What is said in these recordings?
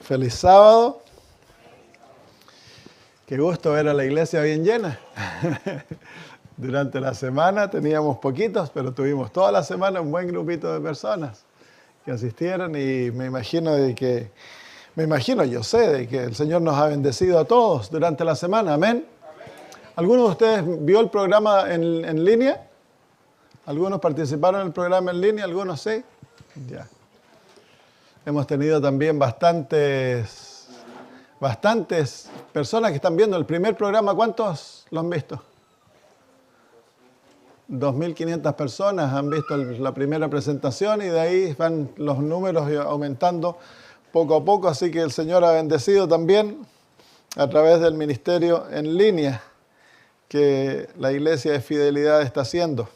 Feliz sábado. Qué gusto ver a la iglesia bien llena. Durante la semana teníamos poquitos, pero tuvimos toda la semana un buen grupito de personas que asistieron y yo sé de que el Señor nos ha bendecido a todos durante la semana. Amén. ¿Alguno de ustedes vio el programa en línea? ¿Algunos participaron en el programa en línea? ¿Algunos sí? Ya. Hemos tenido también bastantes personas que están viendo el primer programa. ¿Cuántos lo han visto? 2.500 personas han visto la primera presentación y de ahí van los números aumentando poco a poco. Así que el Señor ha bendecido también a través del ministerio en línea que la Iglesia de Fidelidad está haciendo.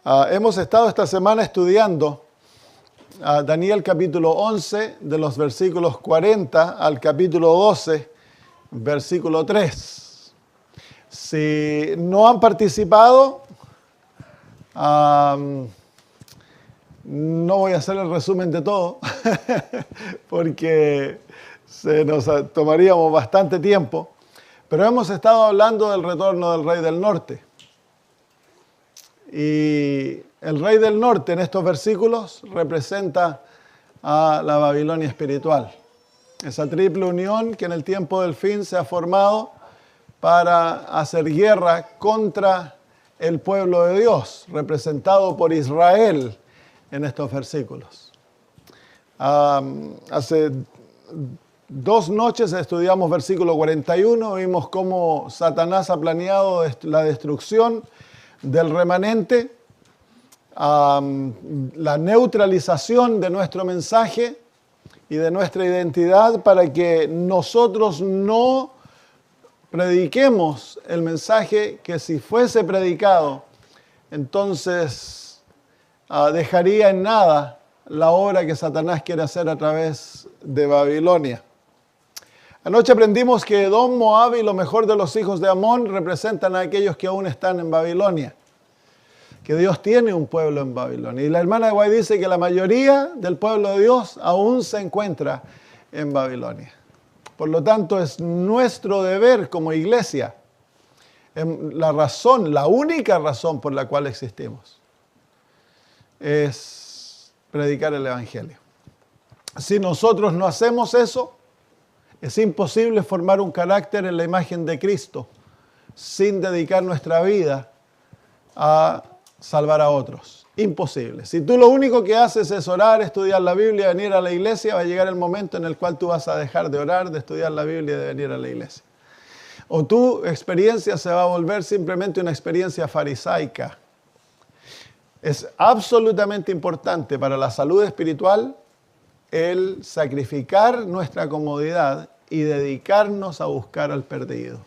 Hemos estado esta semana estudiando Daniel capítulo 11, de los versículos 40 al capítulo 12, versículo 3. Si no han participado, no voy a hacer el resumen de todo, porque nos tomaríamos bastante tiempo, pero hemos estado hablando del retorno del Rey del Norte. Y el Rey del Norte en estos versículos representa a la Babilonia espiritual. Esa triple unión que en el tiempo del fin se ha formado para hacer guerra contra el pueblo de Dios, representado por Israel en estos versículos. Hace 2 noches estudiamos versículo 41, vimos cómo Satanás ha planeado la destrucción del remanente, la neutralización de nuestro mensaje y de nuestra identidad para que nosotros no prediquemos el mensaje que si fuese predicado, entonces dejaría en nada la obra que Satanás quiere hacer a través de Babilonia. Anoche aprendimos que Edom, Moab y lo mejor de los hijos de Amón representan a aquellos que aún están en Babilonia, que Dios tiene un pueblo en Babilonia. Y la hermana de Guay dice que la mayoría del pueblo de Dios aún se encuentra en Babilonia. Por lo tanto, es nuestro deber como iglesia, la única razón por la cual existimos, es predicar el Evangelio. Si nosotros no hacemos eso, es imposible formar un carácter en la imagen de Cristo sin dedicar nuestra vida a salvar a otros. Imposible. Si tú lo único que haces es orar, estudiar la Biblia, venir a la iglesia, va a llegar el momento en el cual tú vas a dejar de orar, de estudiar la Biblia y de venir a la iglesia. O tu experiencia se va a volver simplemente una experiencia farisaica. Es absolutamente importante para la salud espiritual el sacrificar nuestra comodidad y dedicarnos a buscar al perdido.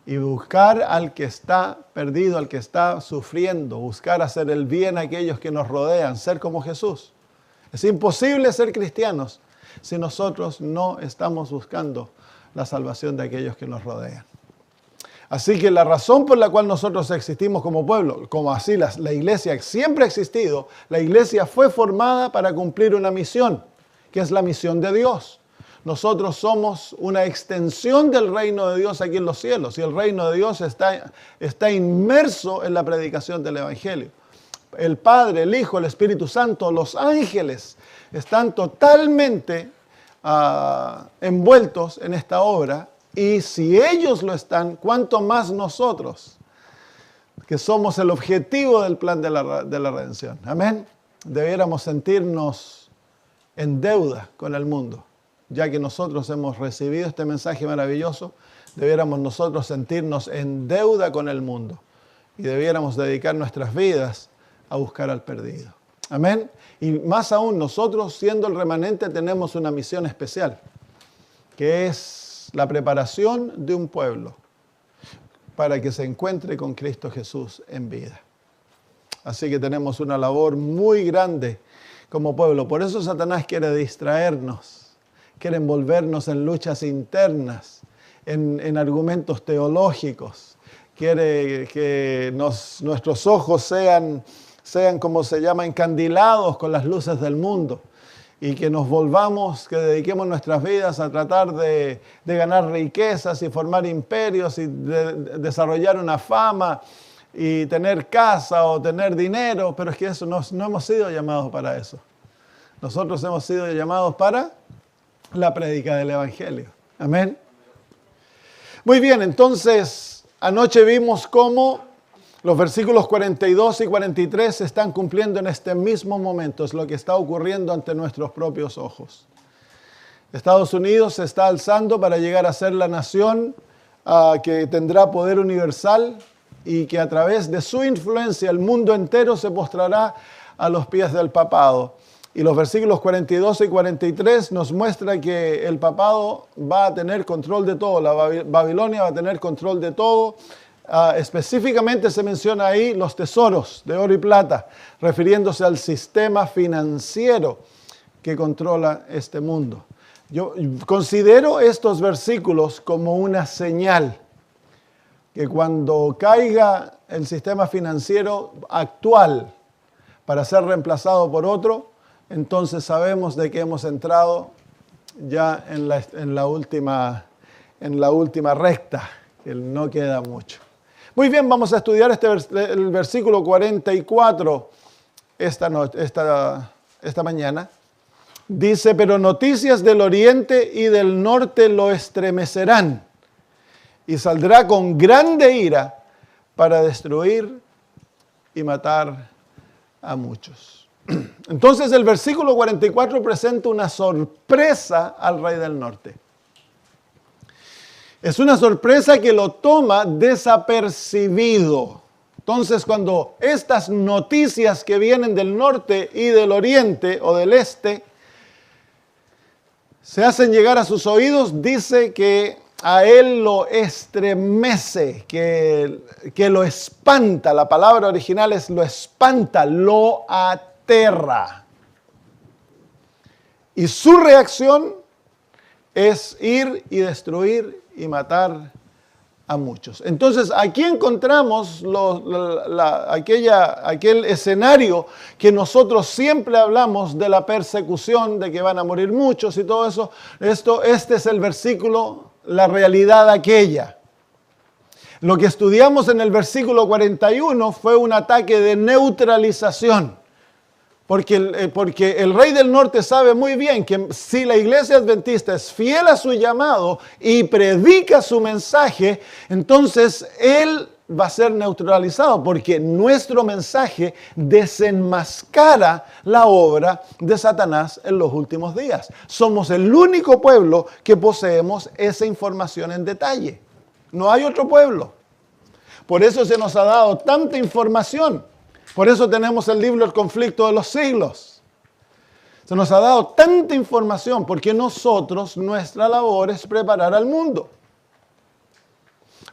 Y buscar al que está perdido, al que está sufriendo, buscar hacer el bien a aquellos que nos rodean, ser como Jesús. Es imposible ser cristianos si nosotros no estamos buscando la salvación de aquellos que nos rodean. Así que la razón por la cual nosotros existimos como pueblo, como así la iglesia siempre ha existido, la iglesia fue formada para cumplir una misión, que es la misión de Dios. Nosotros somos una extensión del reino de Dios aquí en los cielos y el reino de Dios está inmerso en la predicación del Evangelio. El Padre, el Hijo, el Espíritu Santo, los ángeles están totalmente envueltos en esta obra y si ellos lo están, ¿cuánto más nosotros, que somos el objetivo del plan de la redención? Amén. Debiéramos sentirnos en deuda con el mundo. Ya que nosotros hemos recibido este mensaje maravilloso, debiéramos nosotros sentirnos en deuda con el mundo y debiéramos dedicar nuestras vidas a buscar al perdido. Amén. Y más aún, nosotros siendo el remanente tenemos una misión especial, que es la preparación de un pueblo para que se encuentre con Cristo Jesús en vida. Así que tenemos una labor muy grande como pueblo. Por eso Satanás quiere distraernos. Quiere envolvernos en luchas internas, en argumentos teológicos. Quiere que nuestros ojos sean como se llama, encandilados con las luces del mundo. y que nos volvamos, que dediquemos nuestras vidas a tratar de ganar riquezas y formar imperios y desarrollar una fama y tener casa o tener dinero, pero es que eso no hemos sido llamados para eso. Nosotros hemos sido llamados para la prédica del Evangelio. Amén. Muy bien, entonces anoche vimos cómo los versículos 42 y 43 se están cumpliendo en este mismo momento. Es lo que está ocurriendo ante nuestros propios ojos. Estados Unidos se está alzando para llegar a ser la nación que tendrá poder universal y que a través de su influencia el mundo entero se postrará a los pies del papado. Y los versículos 42 y 43 nos muestra que el papado va a tener control de todo, la Babilonia va a tener control de todo. Específicamente se menciona ahí los tesoros de oro y plata, refiriéndose al sistema financiero que controla este mundo. Yo considero estos versículos como una señal que cuando caiga el sistema financiero actual para ser reemplazado por otro, entonces sabemos de que hemos entrado ya en la última recta, que no queda mucho. Muy bien, vamos a estudiar el versículo 44 esta mañana. Dice, pero noticias del oriente y del norte lo estremecerán y saldrá con grande ira para destruir y matar a muchos. Entonces el versículo 44 presenta una sorpresa al rey del norte. Es una sorpresa que lo toma desapercibido. Entonces, cuando estas noticias que vienen del norte y del oriente o del este se hacen llegar a sus oídos, dice que a él lo estremece, que lo espanta. La palabra original es lo espanta, lo aterra. Y su reacción es ir y destruir y matar a muchos. Entonces, aquí encontramos aquel escenario que nosotros siempre hablamos de la persecución, de que van a morir muchos y todo eso. Este es el versículo, la realidad aquella. Lo que estudiamos en el versículo 41 fue un ataque de neutralización. Porque el rey del norte sabe muy bien que si la iglesia adventista es fiel a su llamado y predica su mensaje, entonces él va a ser neutralizado, porque nuestro mensaje desenmascara la obra de Satanás en los últimos días. Somos el único pueblo que poseemos esa información en detalle. No hay otro pueblo. Por eso se nos ha dado tanta información. Por eso tenemos el libro El conflicto de los siglos. Se nos ha dado tanta información porque nuestra labor es preparar al mundo.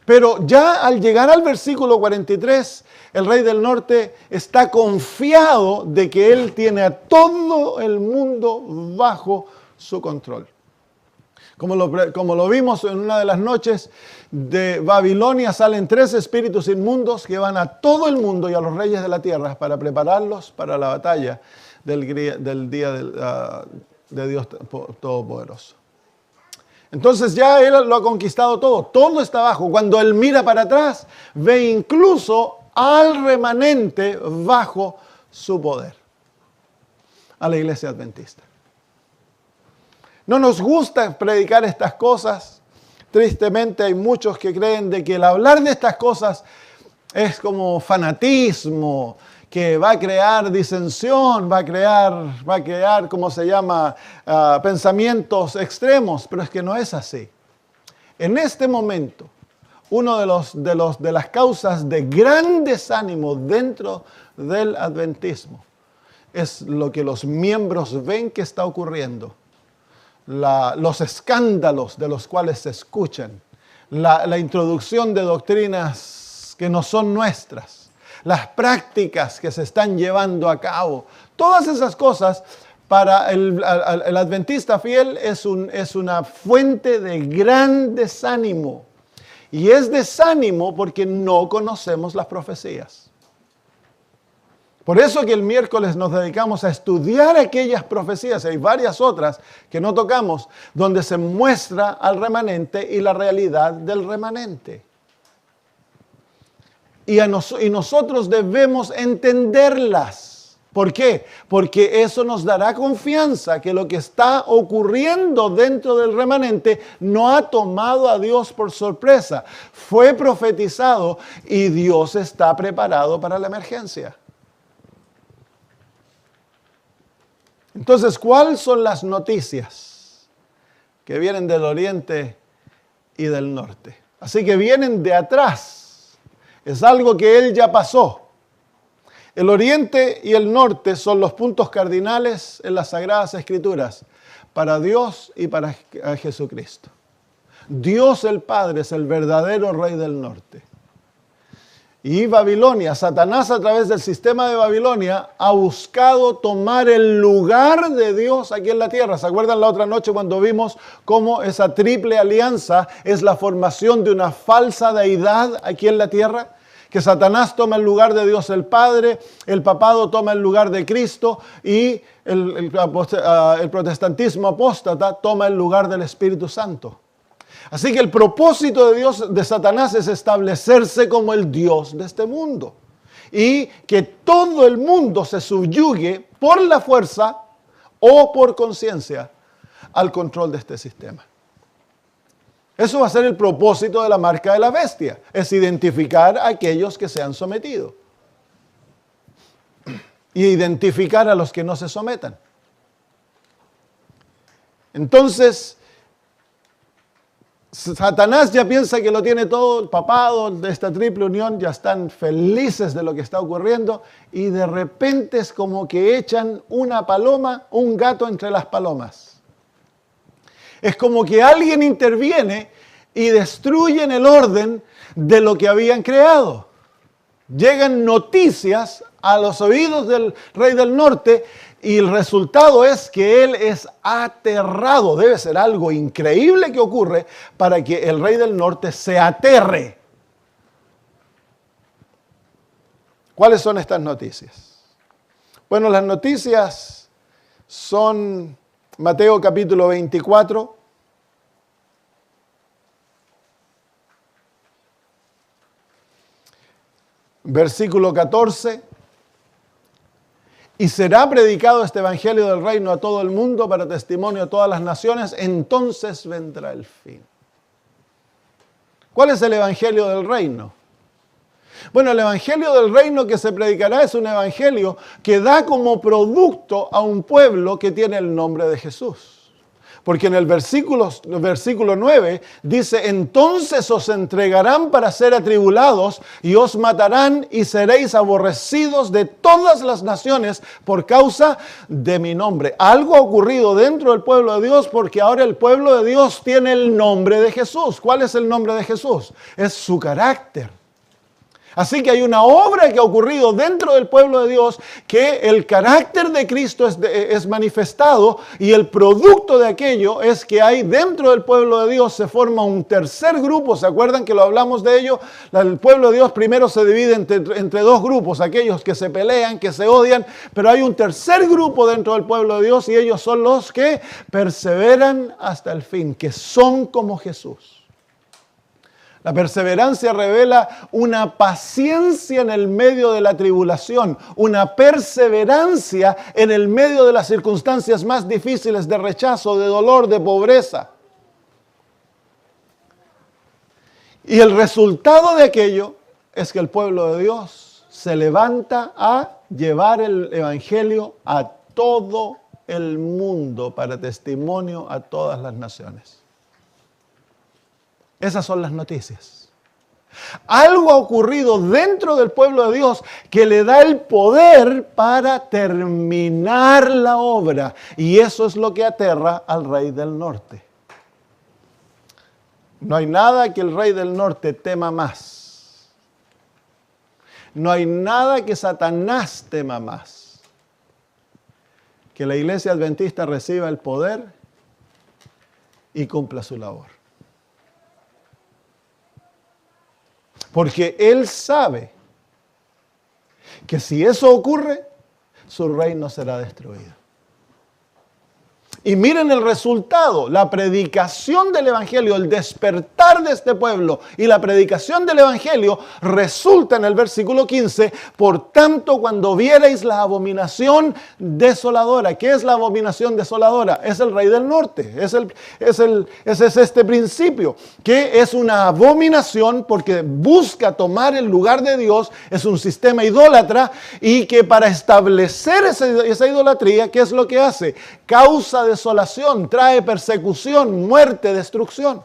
Pero ya al llegar al versículo 43, el rey del norte está confiado de que él tiene a todo el mundo bajo su control. Como lo vimos en una de las noches, de Babilonia salen 3 espíritus inmundos que van a todo el mundo y a los reyes de la tierra para prepararlos para la batalla del día de Dios Todopoderoso. Entonces ya él lo ha conquistado todo está abajo. Cuando él mira para atrás, ve incluso al remanente bajo su poder, a la iglesia adventista. No nos gusta predicar estas cosas. Tristemente hay muchos que creen de que el hablar de estas cosas es como fanatismo, que va a crear disensión, va a crear, ¿cómo se llama?, pensamientos extremos, pero es que no es así. En este momento, una de las causas de gran desánimo dentro del adventismo es lo que los miembros ven que está ocurriendo. Los escándalos de los cuales se escuchan, la introducción de doctrinas que no son nuestras, las prácticas que se están llevando a cabo, todas esas cosas para el adventista fiel es una fuente de gran desánimo. Y es desánimo porque no conocemos las profecías. Por eso que el miércoles nos dedicamos a estudiar aquellas profecías, hay varias otras que no tocamos, donde se muestra al remanente y la realidad del remanente. Y nosotros debemos entenderlas. ¿Por qué? Porque eso nos dará confianza que lo que está ocurriendo dentro del remanente no ha tomado a Dios por sorpresa. Fue profetizado y Dios está preparado para la emergencia. Entonces, ¿cuáles son las noticias que vienen del oriente y del norte? Así que vienen de atrás. Es algo que Él ya pasó. El oriente y el norte son los puntos cardinales en las Sagradas Escrituras para Dios y para Jesucristo. Dios el Padre es el verdadero Rey del norte. Y Babilonia, Satanás a través del sistema de Babilonia ha buscado tomar el lugar de Dios aquí en la tierra. ¿Se acuerdan la otra noche cuando vimos cómo esa triple alianza es la formación de una falsa deidad aquí en la tierra? Que Satanás toma el lugar de Dios el Padre, el papado toma el lugar de Cristo y el protestantismo apóstata toma el lugar del Espíritu Santo. Así que el propósito de Dios, de Satanás, es establecerse como el Dios de este mundo. Y que todo el mundo se subyugue por la fuerza o por conciencia al control de este sistema. Eso va a ser el propósito de la marca de la bestia, es identificar a aquellos que se han sometido. Y identificar a los que no se sometan. Entonces, Satanás ya piensa que lo tiene todo, el papado de esta triple unión ya están felices de lo que está ocurriendo y de repente es como que echan una paloma, un gato entre las palomas. Es como que alguien interviene y destruyen el orden de lo que habían creado. Llegan noticias a los oídos del rey del norte y el resultado es que él es aterrado. Debe ser algo increíble que ocurre para que el rey del norte se aterre. ¿Cuáles son estas noticias? Bueno, las noticias son Mateo capítulo 24. Versículo 14. Y será predicado este evangelio del reino a todo el mundo para testimonio a todas las naciones, entonces vendrá el fin. ¿Cuál es el evangelio del reino? Bueno, el evangelio del reino que se predicará es un evangelio que da como producto a un pueblo que tiene el nombre de Jesús. Porque en el versículo 9 dice, entonces os entregarán para ser atribulados y os matarán y seréis aborrecidos de todas las naciones por causa de mi nombre. Algo ha ocurrido dentro del pueblo de Dios porque ahora el pueblo de Dios tiene el nombre de Jesús. ¿Cuál es el nombre de Jesús? Es su carácter. Así que hay una obra que ha ocurrido dentro del pueblo de Dios que el carácter de Cristo es manifestado y el producto de aquello es que hay dentro del pueblo de Dios se forma un tercer grupo. ¿Se acuerdan que lo hablamos de ello? El pueblo de Dios primero se divide entre dos grupos, aquellos que se pelean, que se odian, pero hay un tercer grupo dentro del pueblo de Dios y ellos son los que perseveran hasta el fin, que son como Jesús. La perseverancia revela una paciencia en el medio de la tribulación, una perseverancia en el medio de las circunstancias más difíciles de rechazo, de dolor, de pobreza. Y el resultado de aquello es que el pueblo de Dios se levanta a llevar el evangelio a todo el mundo para testimonio a todas las naciones. Esas son las noticias. Algo ha ocurrido dentro del pueblo de Dios que le da el poder para terminar la obra. Y eso es lo que aterra al rey del norte. No hay nada que el rey del norte tema más. No hay nada que Satanás tema más. Que la iglesia adventista reciba el poder y cumpla su labor. Porque él sabe que si eso ocurre, su reino será destruido. Y miren el resultado, la predicación del Evangelio, el despertar de este pueblo y la predicación del Evangelio resulta en el versículo 15, por tanto cuando viereis la abominación desoladora. ¿Qué es la abominación desoladora? Es el rey del norte, es este principio, que es una abominación porque busca tomar el lugar de Dios, es un sistema idólatra y que para establecer esa idolatría, ¿qué es lo que hace? Causa desolación, trae persecución, muerte, destrucción.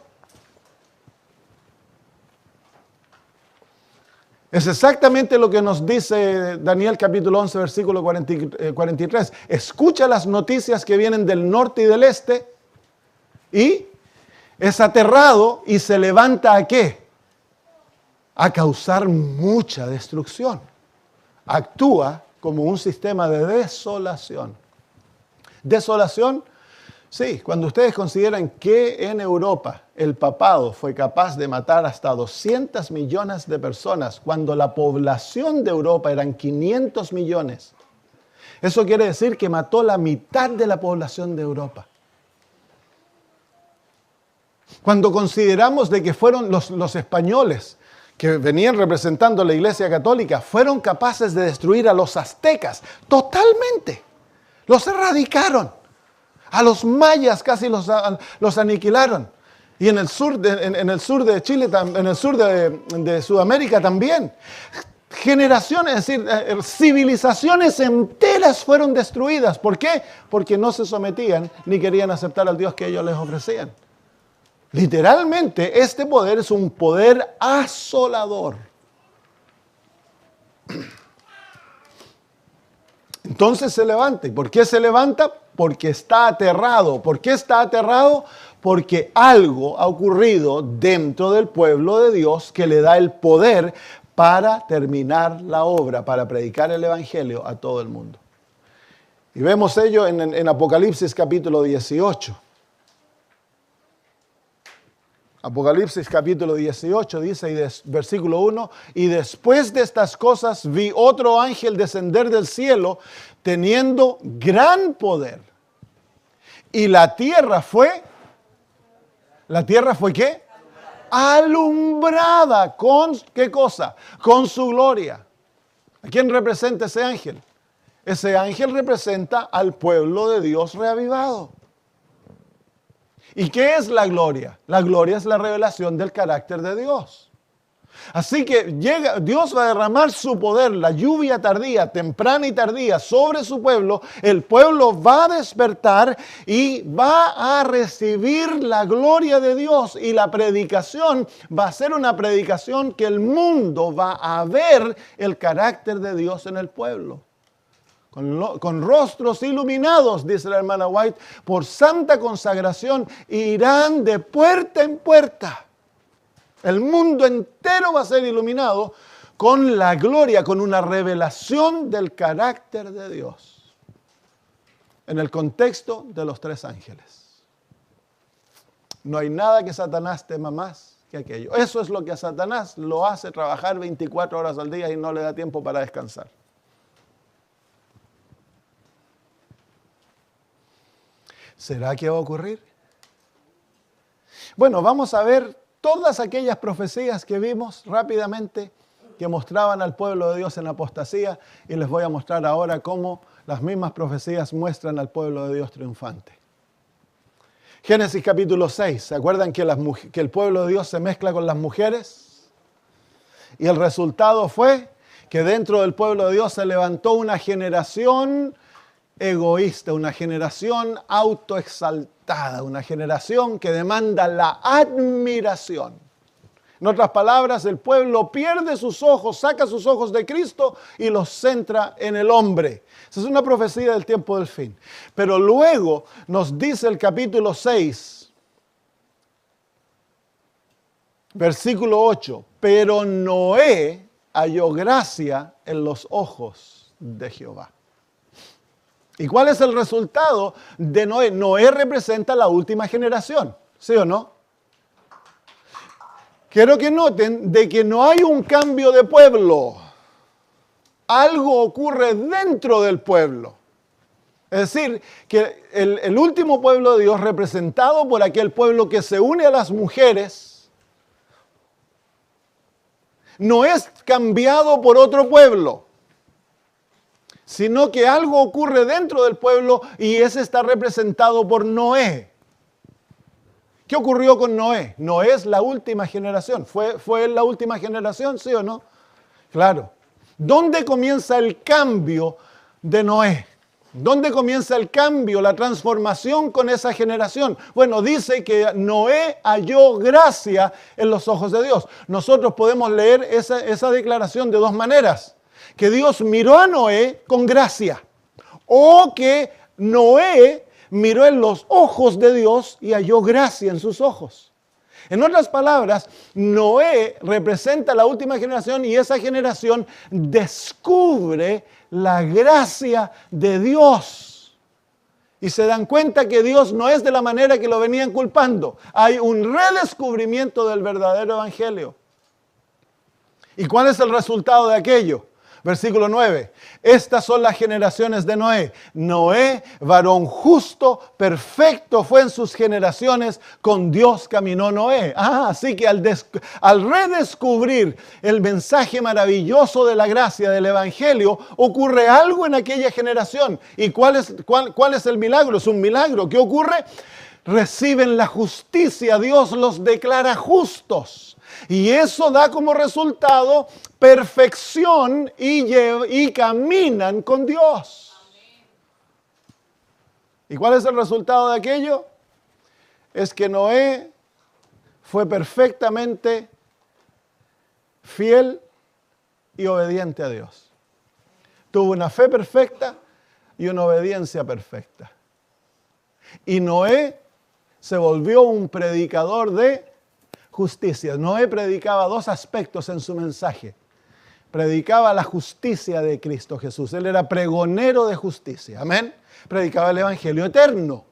Es exactamente lo que nos dice Daniel capítulo 11, versículo 43. Escucha las noticias que vienen del norte y del este y es aterrado y se levanta ¿a qué? A causar mucha destrucción. Actúa como un sistema de desolación. Desolación, sí, cuando ustedes consideran que en Europa el papado fue capaz de matar hasta 200 millones de personas, cuando la población de Europa eran 500 millones. Eso quiere decir que mató la mitad de la población de Europa. Cuando consideramos de que fueron los españoles que venían representando a la Iglesia Católica, fueron capaces de destruir a los aztecas totalmente. Los erradicaron. A los mayas casi los aniquilaron. Y en el sur de Chile, en el sur de Sudamérica también. Generaciones, es decir, civilizaciones enteras fueron destruidas. ¿Por qué? Porque no se sometían ni querían aceptar al Dios que ellos les ofrecían. Literalmente, este poder es un poder asolador. Entonces se levanta. ¿Y por qué se levanta? Porque está aterrado. ¿Por qué está aterrado? Porque algo ha ocurrido dentro del pueblo de Dios que le da el poder para terminar la obra, para predicar el Evangelio a todo el mundo. Y vemos ello en Apocalipsis capítulo 18. Apocalipsis capítulo 18 dice, versículo 1, y después de estas cosas vi otro ángel descender del cielo teniendo gran poder. Y la tierra fue ¿qué? Alumbrada con, ¿qué cosa? Con su gloria. ¿A quién representa ese ángel? Ese ángel representa al pueblo de Dios reavivado. ¿Y qué es la gloria? La gloria es la revelación del carácter de Dios. Así que Dios va a derramar su poder, la lluvia tardía, temprana y tardía, sobre su pueblo. El pueblo va a despertar y va a recibir la gloria de Dios. Y la predicación va a ser una predicación que el mundo va a ver el carácter de Dios en el pueblo. Con rostros iluminados, dice la hermana White, por santa consagración, irán de puerta en puerta. El mundo entero va a ser iluminado con la gloria, con una revelación del carácter de Dios. En el contexto de los tres ángeles. No hay nada que Satanás tema más que aquello. Eso es lo que a Satanás lo hace trabajar 24 horas al día y no le da tiempo para descansar. ¿Será que va a ocurrir? Bueno, vamos a ver todas aquellas profecías que vimos rápidamente que mostraban al pueblo de Dios en apostasía y les voy a mostrar ahora cómo las mismas profecías muestran al pueblo de Dios triunfante. Génesis capítulo 6, ¿se acuerdan que el pueblo de Dios se mezcla con las mujeres? Y el resultado fue que dentro del pueblo de Dios se levantó una generación egoísta, una generación autoexaltada, una generación que demanda la admiración. En otras palabras, el pueblo pierde sus ojos, saca sus ojos de Cristo y los centra en el hombre. Esa es una profecía del tiempo del fin. Pero luego nos dice el capítulo 6, versículo 8, pero Noé halló gracia en los ojos de Jehová. ¿Y cuál es el resultado de Noé? Noé representa la última generación, ¿sí o no? Quiero que noten de que no hay un cambio de pueblo. algo ocurre dentro del pueblo. Es decir, que el último pueblo de Dios, representado por aquel pueblo que se une a las mujeres, no es cambiado por otro pueblo, sino que algo ocurre dentro del pueblo y ese está representado por Noé. ¿Qué ocurrió con Noé? Noé es la última generación. ¿Fue la última generación, sí o no? Claro. ¿Dónde comienza el cambio de Noé? ¿Dónde comienza el cambio, la transformación con esa generación? Bueno, dice que Noé halló gracia en los ojos de Dios. Nosotros podemos leer esa declaración de dos maneras. Que Dios miró a Noé con gracia. O que Noé miró en los ojos de Dios y halló gracia en sus ojos. En otras palabras, Noé representa la última generación y esa generación descubre la gracia de Dios. Y se dan cuenta que Dios no es de la manera que lo venían culpando. Hay un redescubrimiento del verdadero evangelio. ¿Y cuál es el resultado de aquello? Versículo 9. Estas son las generaciones de Noé. Noé, varón justo, perfecto fue en sus generaciones, con Dios caminó Noé. Así que al redescubrir el mensaje maravilloso de la gracia del evangelio, ocurre algo en aquella generación. ¿Y cuál es el milagro? Es un milagro. ¿Qué ocurre? Reciben la justicia, Dios los declara justos. Y eso da como resultado perfección y caminan con Dios. ¿Y cuál es el resultado de aquello? Es que Noé fue perfectamente fiel y obediente a Dios. Tuvo una fe perfecta y una obediencia perfecta. Y Noé se volvió un predicador de justicia. Noé predicaba dos aspectos en su mensaje. Predicaba la justicia de Cristo Jesús. Él era pregonero de justicia. Amén. Predicaba el evangelio eterno.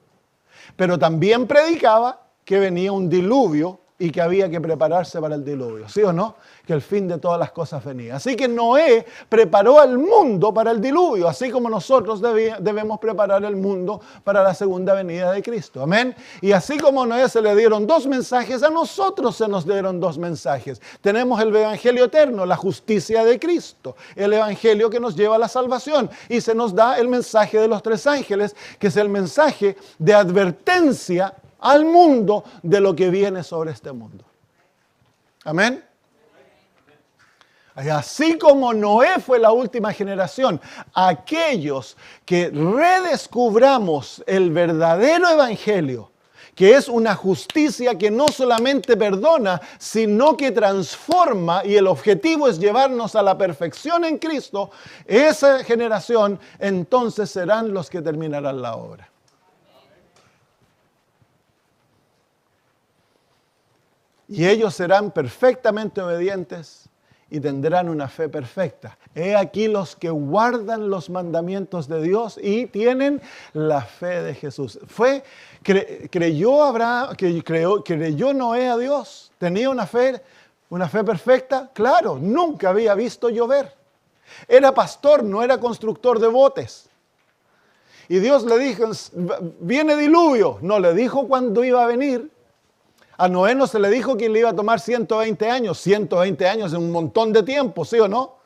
Pero también predicaba que venía un diluvio y que había que prepararse para el diluvio. ¿Sí o no? Que el fin de todas las cosas venía. Así que Noé preparó al mundo para el diluvio, así como nosotros debemos preparar el mundo para la segunda venida de Cristo. Amén. Y así como a Noé se le dieron dos mensajes, a nosotros se nos dieron dos mensajes. Tenemos el evangelio eterno, la justicia de Cristo, el evangelio que nos lleva a la salvación. Y se nos da el mensaje de los tres ángeles, que es el mensaje de advertencia al mundo de lo que viene sobre este mundo. Amén. Así como Noé fue la última generación, aquellos que redescubramos el verdadero evangelio, que es una justicia que no solamente perdona, sino que transforma, y el objetivo es llevarnos a la perfección en Cristo, esa generación entonces serán los que terminarán la obra. Y ellos serán perfectamente obedientes y tendrán una fe perfecta. He aquí los que guardan los mandamientos de Dios y tienen la fe de Jesús. ¿Creyó Noé a Dios? ¿Tenía una fe perfecta? Claro, nunca había visto llover. Era pastor, no era constructor de botes. Y Dios le dijo, viene diluvio. No le dijo cuándo iba a venir. A Noé no se le dijo que le iba a tomar 120 años. 120 años es un montón de tiempo, ¿sí o no?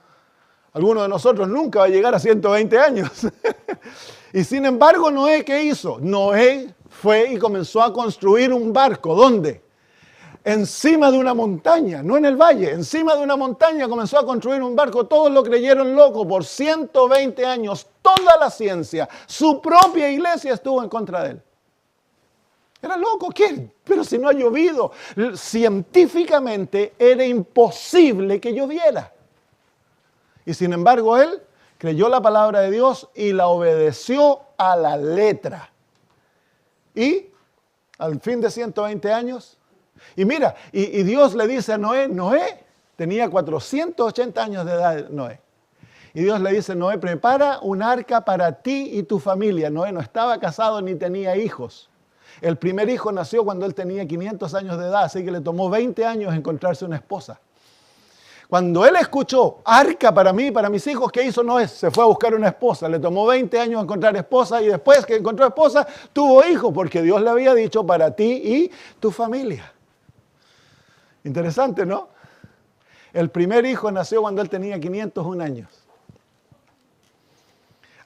Alguno de nosotros nunca va a llegar a 120 años. Y sin embargo, Noé, ¿qué hizo? Noé fue y comenzó a construir un barco. ¿Dónde? Encima de una montaña, no en el valle. Encima de una montaña comenzó a construir un barco. Todos lo creyeron loco. Por 120 años, toda la ciencia, su propia iglesia estuvo en contra de él. Era loco, ¿qué? Pero si no ha llovido. Científicamente era imposible que lloviera. Y sin embargo él creyó la palabra de Dios y la obedeció a la letra. Y al fin de 120 años, y mira, y Dios le dice a Noé tenía 480 años de edad Noé. Y Dios le dice, Noé, prepara un arca para ti y tu familia. Noé no estaba casado ni tenía hijos. El primer hijo nació cuando él tenía 500 años de edad, así que le tomó 20 años encontrarse una esposa. Cuando él escuchó, arca para mí y para mis hijos, ¿qué hizo Noé? Se fue a buscar una esposa. Le tomó 20 años encontrar esposa y después que encontró esposa, tuvo hijos porque Dios le había dicho para ti y tu familia. Interesante, ¿no? El primer hijo nació cuando él tenía 501 años.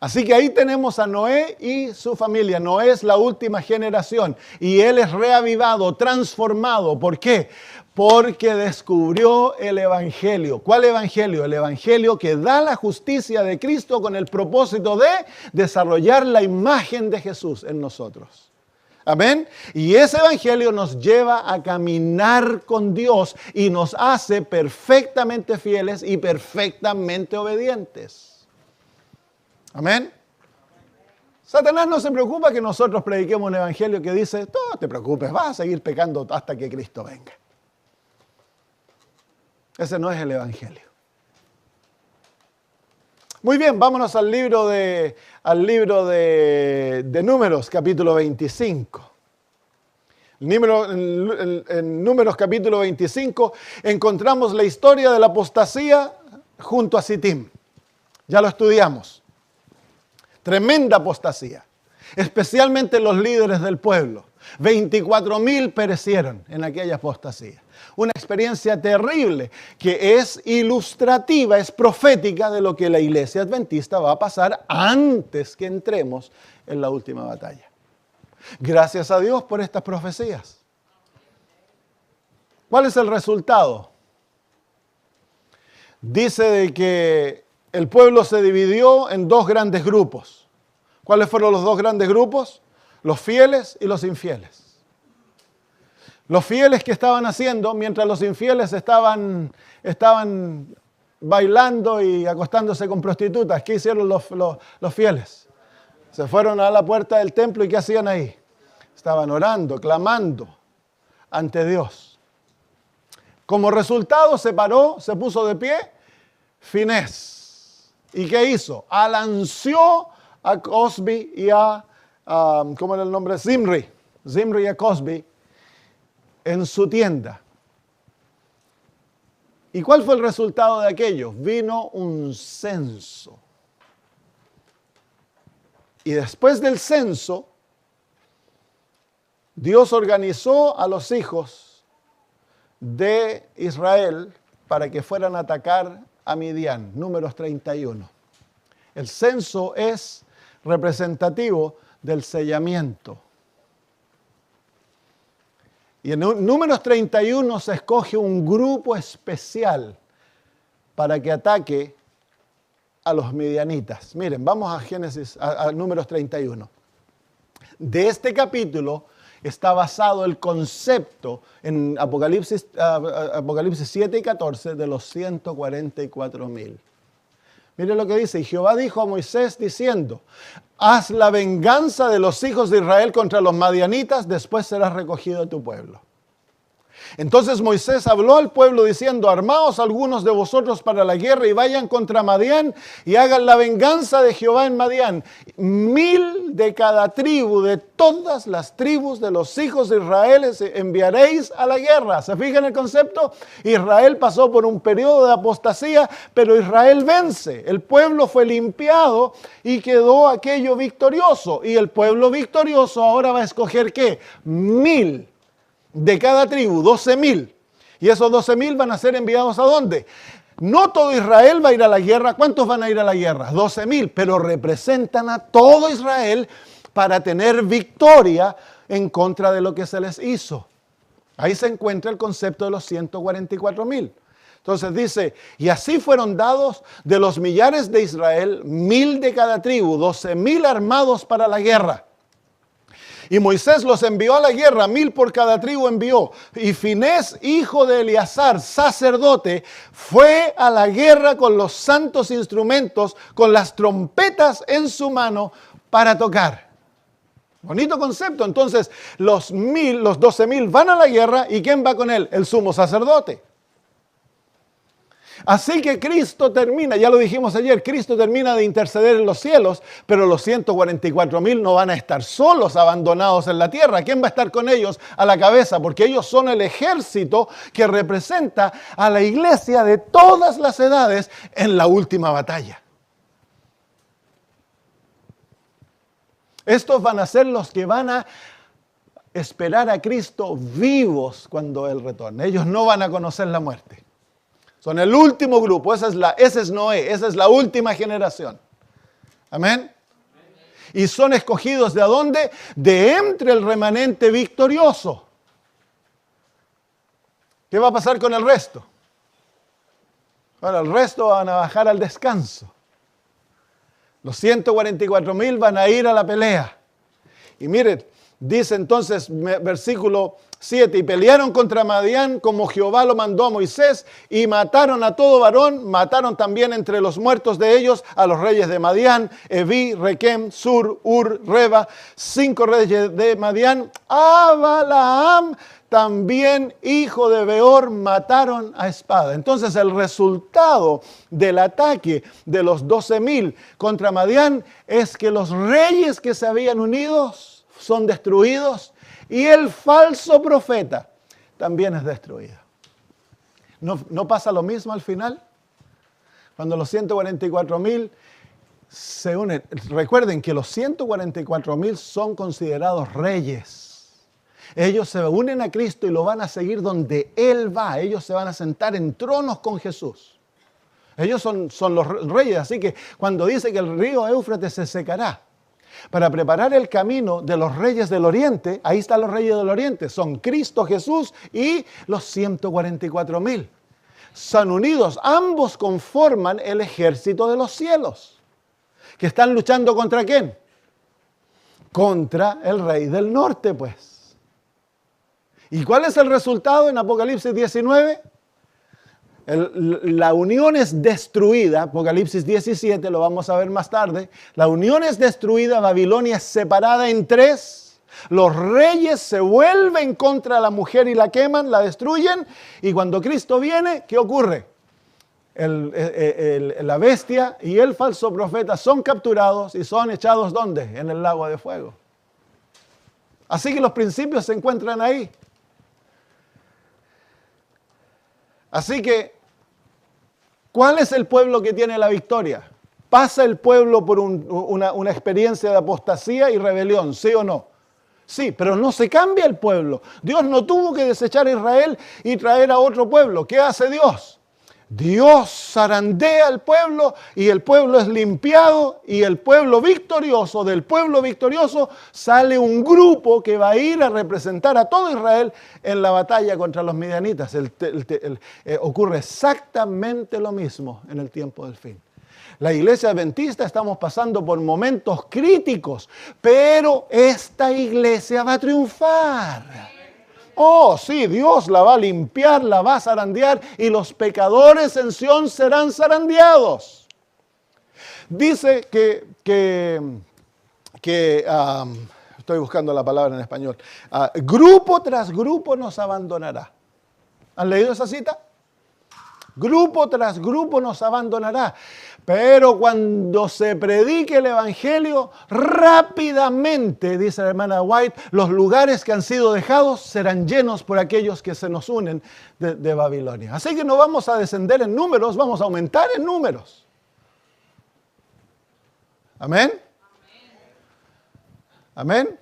Así que ahí tenemos a Noé y su familia. Noé es la última generación y él es reavivado, transformado. ¿Por qué? Porque descubrió el Evangelio. ¿Cuál Evangelio? El Evangelio que da la justicia de Cristo con el propósito de desarrollar la imagen de Jesús en nosotros. Amén. Y ese Evangelio nos lleva a caminar con Dios y nos hace perfectamente fieles y perfectamente obedientes. Amén. Satanás no se preocupa que nosotros prediquemos un evangelio que dice, no te preocupes, vas a seguir pecando hasta que Cristo venga. Ese no es el evangelio. Muy bien, vámonos al libro de Números, capítulo 25. En Números, capítulo 25, encontramos la historia de la apostasía junto a Sittim. Ya lo estudiamos. Tremenda apostasía, especialmente los líderes del pueblo. 24,000 perecieron en aquella apostasía. Una experiencia terrible que es ilustrativa, es profética de lo que la iglesia adventista va a pasar antes que entremos en la última batalla. Gracias a Dios por estas profecías. ¿Cuál es el resultado? Dice de que el pueblo se dividió en dos grandes grupos. ¿Cuáles fueron los dos grandes grupos? Los fieles y los infieles. Los fieles, ¿qué estaban haciendo? Mientras los infieles estaban bailando y acostándose con prostitutas. ¿Qué hicieron los fieles? Se fueron a la puerta del templo y ¿qué hacían ahí? Estaban orando, clamando ante Dios. Como resultado se paró, se puso de pie Finés. ¿Y qué hizo? Alanció a Cosbi y ¿cómo era el nombre? Zimri y a Cosbi en su tienda. ¿Y cuál fue el resultado de aquello? Vino un censo. Y después del censo, Dios organizó a los hijos de Israel para que fueran a atacar a Midian, Números 31. El censo es representativo del sellamiento. Y en Números 31 se escoge un grupo especial para que ataque a los midianitas. Miren, vamos a Números 31. De este capítulo está basado el concepto en Apocalipsis 7 y 14 de los 144,000. Miren lo que dice. Y Jehová dijo a Moisés diciendo, haz la venganza de los hijos de Israel contra los madianitas, después serás recogido tu pueblo. Entonces Moisés habló al pueblo diciendo, armaos algunos de vosotros para la guerra y vayan contra Madián y hagan la venganza de Jehová en Madián. 1,000 de cada tribu, de todas las tribus de los hijos de Israel enviaréis a la guerra. ¿Se fijan el concepto? Israel pasó por un periodo de apostasía, pero Israel vence. El pueblo fue limpiado y quedó aquello victorioso. Y el pueblo victorioso ahora va a escoger ¿qué? 1,000. De cada tribu, 12,000. Y esos 12,000 van a ser enviados ¿a dónde? No todo Israel va a ir a la guerra. ¿Cuántos van a ir a la guerra? 12,000, pero representan a todo Israel para tener victoria en contra de lo que se les hizo. Ahí se encuentra el concepto de los 144,000. Entonces dice, y así fueron dados de los millares de Israel, 1,000 de cada tribu, 12,000 armados para la guerra. Y Moisés los envió a la guerra, 1,000 por cada tribu envió. Y Finés, hijo de Eleazar, sacerdote, fue a la guerra con los santos instrumentos, con las trompetas en su mano para tocar. Bonito concepto. Entonces, los 12,000 van a la guerra, ¿y quién va con él? El sumo sacerdote. Así que Cristo termina, ya lo dijimos ayer, Cristo termina de interceder en los cielos, pero los 144,000 no van a estar solos, abandonados en la tierra. ¿Quién va a estar con ellos a la cabeza? Porque ellos son el ejército que representa a la iglesia de todas las edades en la última batalla. Estos van a ser los que van a esperar a Cristo vivos cuando Él retorne. Ellos no van a conocer la muerte. Son el último grupo, ese es Noé, esa es la última generación. Amén. Y son escogidos ¿de dónde? De entre el remanente victorioso. ¿Qué va a pasar con el resto? Bueno, el resto van a bajar al descanso. Los 144,000 van a ir a la pelea. Y miren, dice entonces, versículo 7, y pelearon contra Madián como Jehová lo mandó a Moisés, y mataron a todo varón, mataron también entre los muertos de ellos a los reyes de Madián, Eví, Requem, Sur, Ur, Reba, 5 reyes de Madián, a Balaam, también hijo de Beor, mataron a espada. Entonces el resultado del ataque de los 12,000 contra Madián es que los reyes que se habían unido son destruidos y el falso profeta también es destruido. ¿No pasa lo mismo al final? Cuando los 144,000 se unen. Recuerden que los 144,000 son considerados reyes. Ellos se unen a Cristo y lo van a seguir donde Él va. Ellos se van a sentar en tronos con Jesús. Ellos son los reyes. Así que cuando dice que el río Éufrates se secará, para preparar el camino de los reyes del oriente, ahí están los reyes del oriente, son Cristo Jesús y los 144,000. Son unidos, ambos conforman el ejército de los cielos, que están luchando ¿contra quién? Contra el rey del norte, pues. ¿Y cuál es el resultado en Apocalipsis 19? La unión es destruida, Apocalipsis 17, lo vamos a ver más tarde. La unión es destruida, Babilonia es separada en 3. Los reyes se vuelven contra la mujer y la queman, la destruyen. Y cuando Cristo viene, ¿qué ocurre? La bestia y el falso profeta son capturados y son echados ¿dónde? En el lago de fuego. Así que los principios se encuentran ahí. Así que, ¿cuál es el pueblo que tiene la victoria? ¿Pasa el pueblo por una experiencia de apostasía y rebelión, sí o no? Sí, pero no se cambia el pueblo. Dios no tuvo que desechar a Israel y traer a otro pueblo. ¿Qué hace Dios? Dios zarandea al pueblo y el pueblo es limpiado y el pueblo victorioso, del pueblo victorioso sale un grupo que va a ir a representar a todo Israel en la batalla contra los midianitas. Ocurre exactamente lo mismo en el tiempo del fin. La iglesia adventista estamos pasando por momentos críticos, pero esta iglesia va a triunfar. Oh, sí, Dios la va a limpiar, la va a zarandear y los pecadores en Sión serán zarandeados. Dice estoy buscando la palabra en español, grupo tras grupo nos abandonará. ¿Han leído esa cita? Grupo tras grupo nos abandonará. Pero cuando se predique el evangelio, rápidamente, dice la hermana White, los lugares que han sido dejados serán llenos por aquellos que se nos unen de Babilonia. Así que no vamos a descender en números, vamos a aumentar en números. ¿Amén? ¿Amén?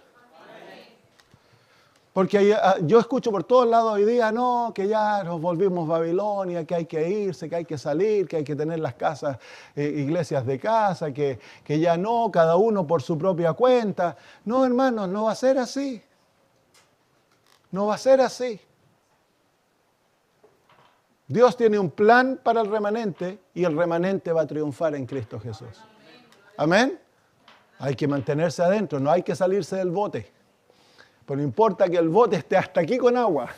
Porque yo escucho por todos lados hoy día, no, que ya nos volvimos Babilonia, que hay que irse, que hay que salir, que hay que tener las casas, iglesias de casa, que ya no, cada uno por su propia cuenta. No, hermanos, no va a ser así. No va a ser así. Dios tiene un plan para el remanente y el remanente va a triunfar en Cristo Jesús. Amén. Hay que mantenerse adentro, no hay que salirse del bote. Pero no importa que el bote esté hasta aquí con agua,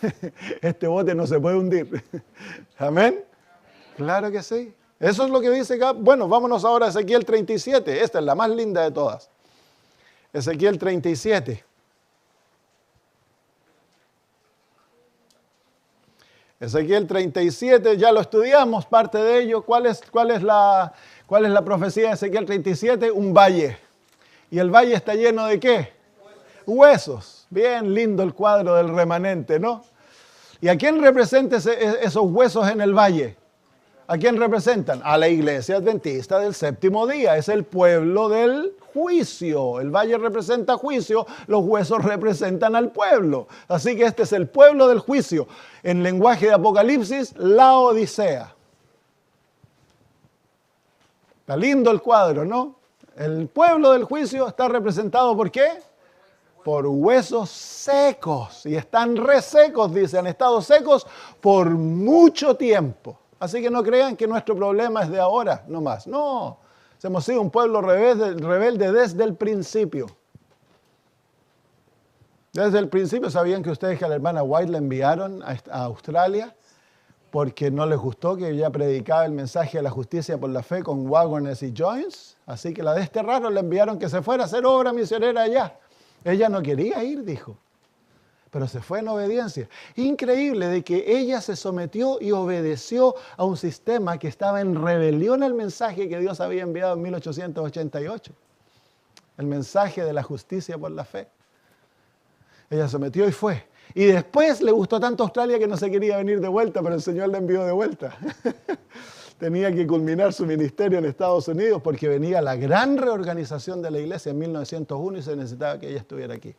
este bote no se puede hundir. ¿Amén? Claro que sí. Eso es lo que dice acá. Bueno, vámonos ahora a Ezequiel 37. Esta es la más linda de todas. Ezequiel 37. Ezequiel 37, ya lo estudiamos, parte de ello. ¿Cuál es la profecía de Ezequiel 37? Un valle. ¿Y el valle está lleno de qué? Huesos. Bien lindo el cuadro del remanente, ¿no? ¿Y a quién representa esos huesos en el valle? ¿A quién representan? A la iglesia adventista del séptimo día. Es el pueblo del juicio. El valle representa juicio, los huesos representan al pueblo. Así que este es el pueblo del juicio. En lenguaje de Apocalipsis, la Odisea. Está lindo el cuadro, ¿no? El pueblo del juicio está representado ¿por qué? Por huesos secos. Y están resecos, dice, han estado secos por mucho tiempo. Así que no crean que nuestro problema es de ahora, no más. No, hemos sido un pueblo rebelde desde el principio. Desde el principio, ¿sabían que ustedes que a la hermana White la enviaron a Australia? Porque no les gustó que ella predicaba el mensaje de la justicia por la fe con Wagoners y Joins. Así que la desterraron, la enviaron que se fuera a hacer obra misionera allá. Ella no quería ir, dijo. Pero se fue en obediencia. Increíble de que ella se sometió y obedeció a un sistema que estaba en rebelión al mensaje que Dios había enviado en 1888. El mensaje de la justicia por la fe. Ella se sometió y fue. Y después le gustó tanto Australia que no se quería venir de vuelta, pero el Señor la envió de vuelta. Tenía que culminar su ministerio en Estados Unidos porque venía la gran reorganización de la iglesia en 1901 y se necesitaba que ella estuviera aquí.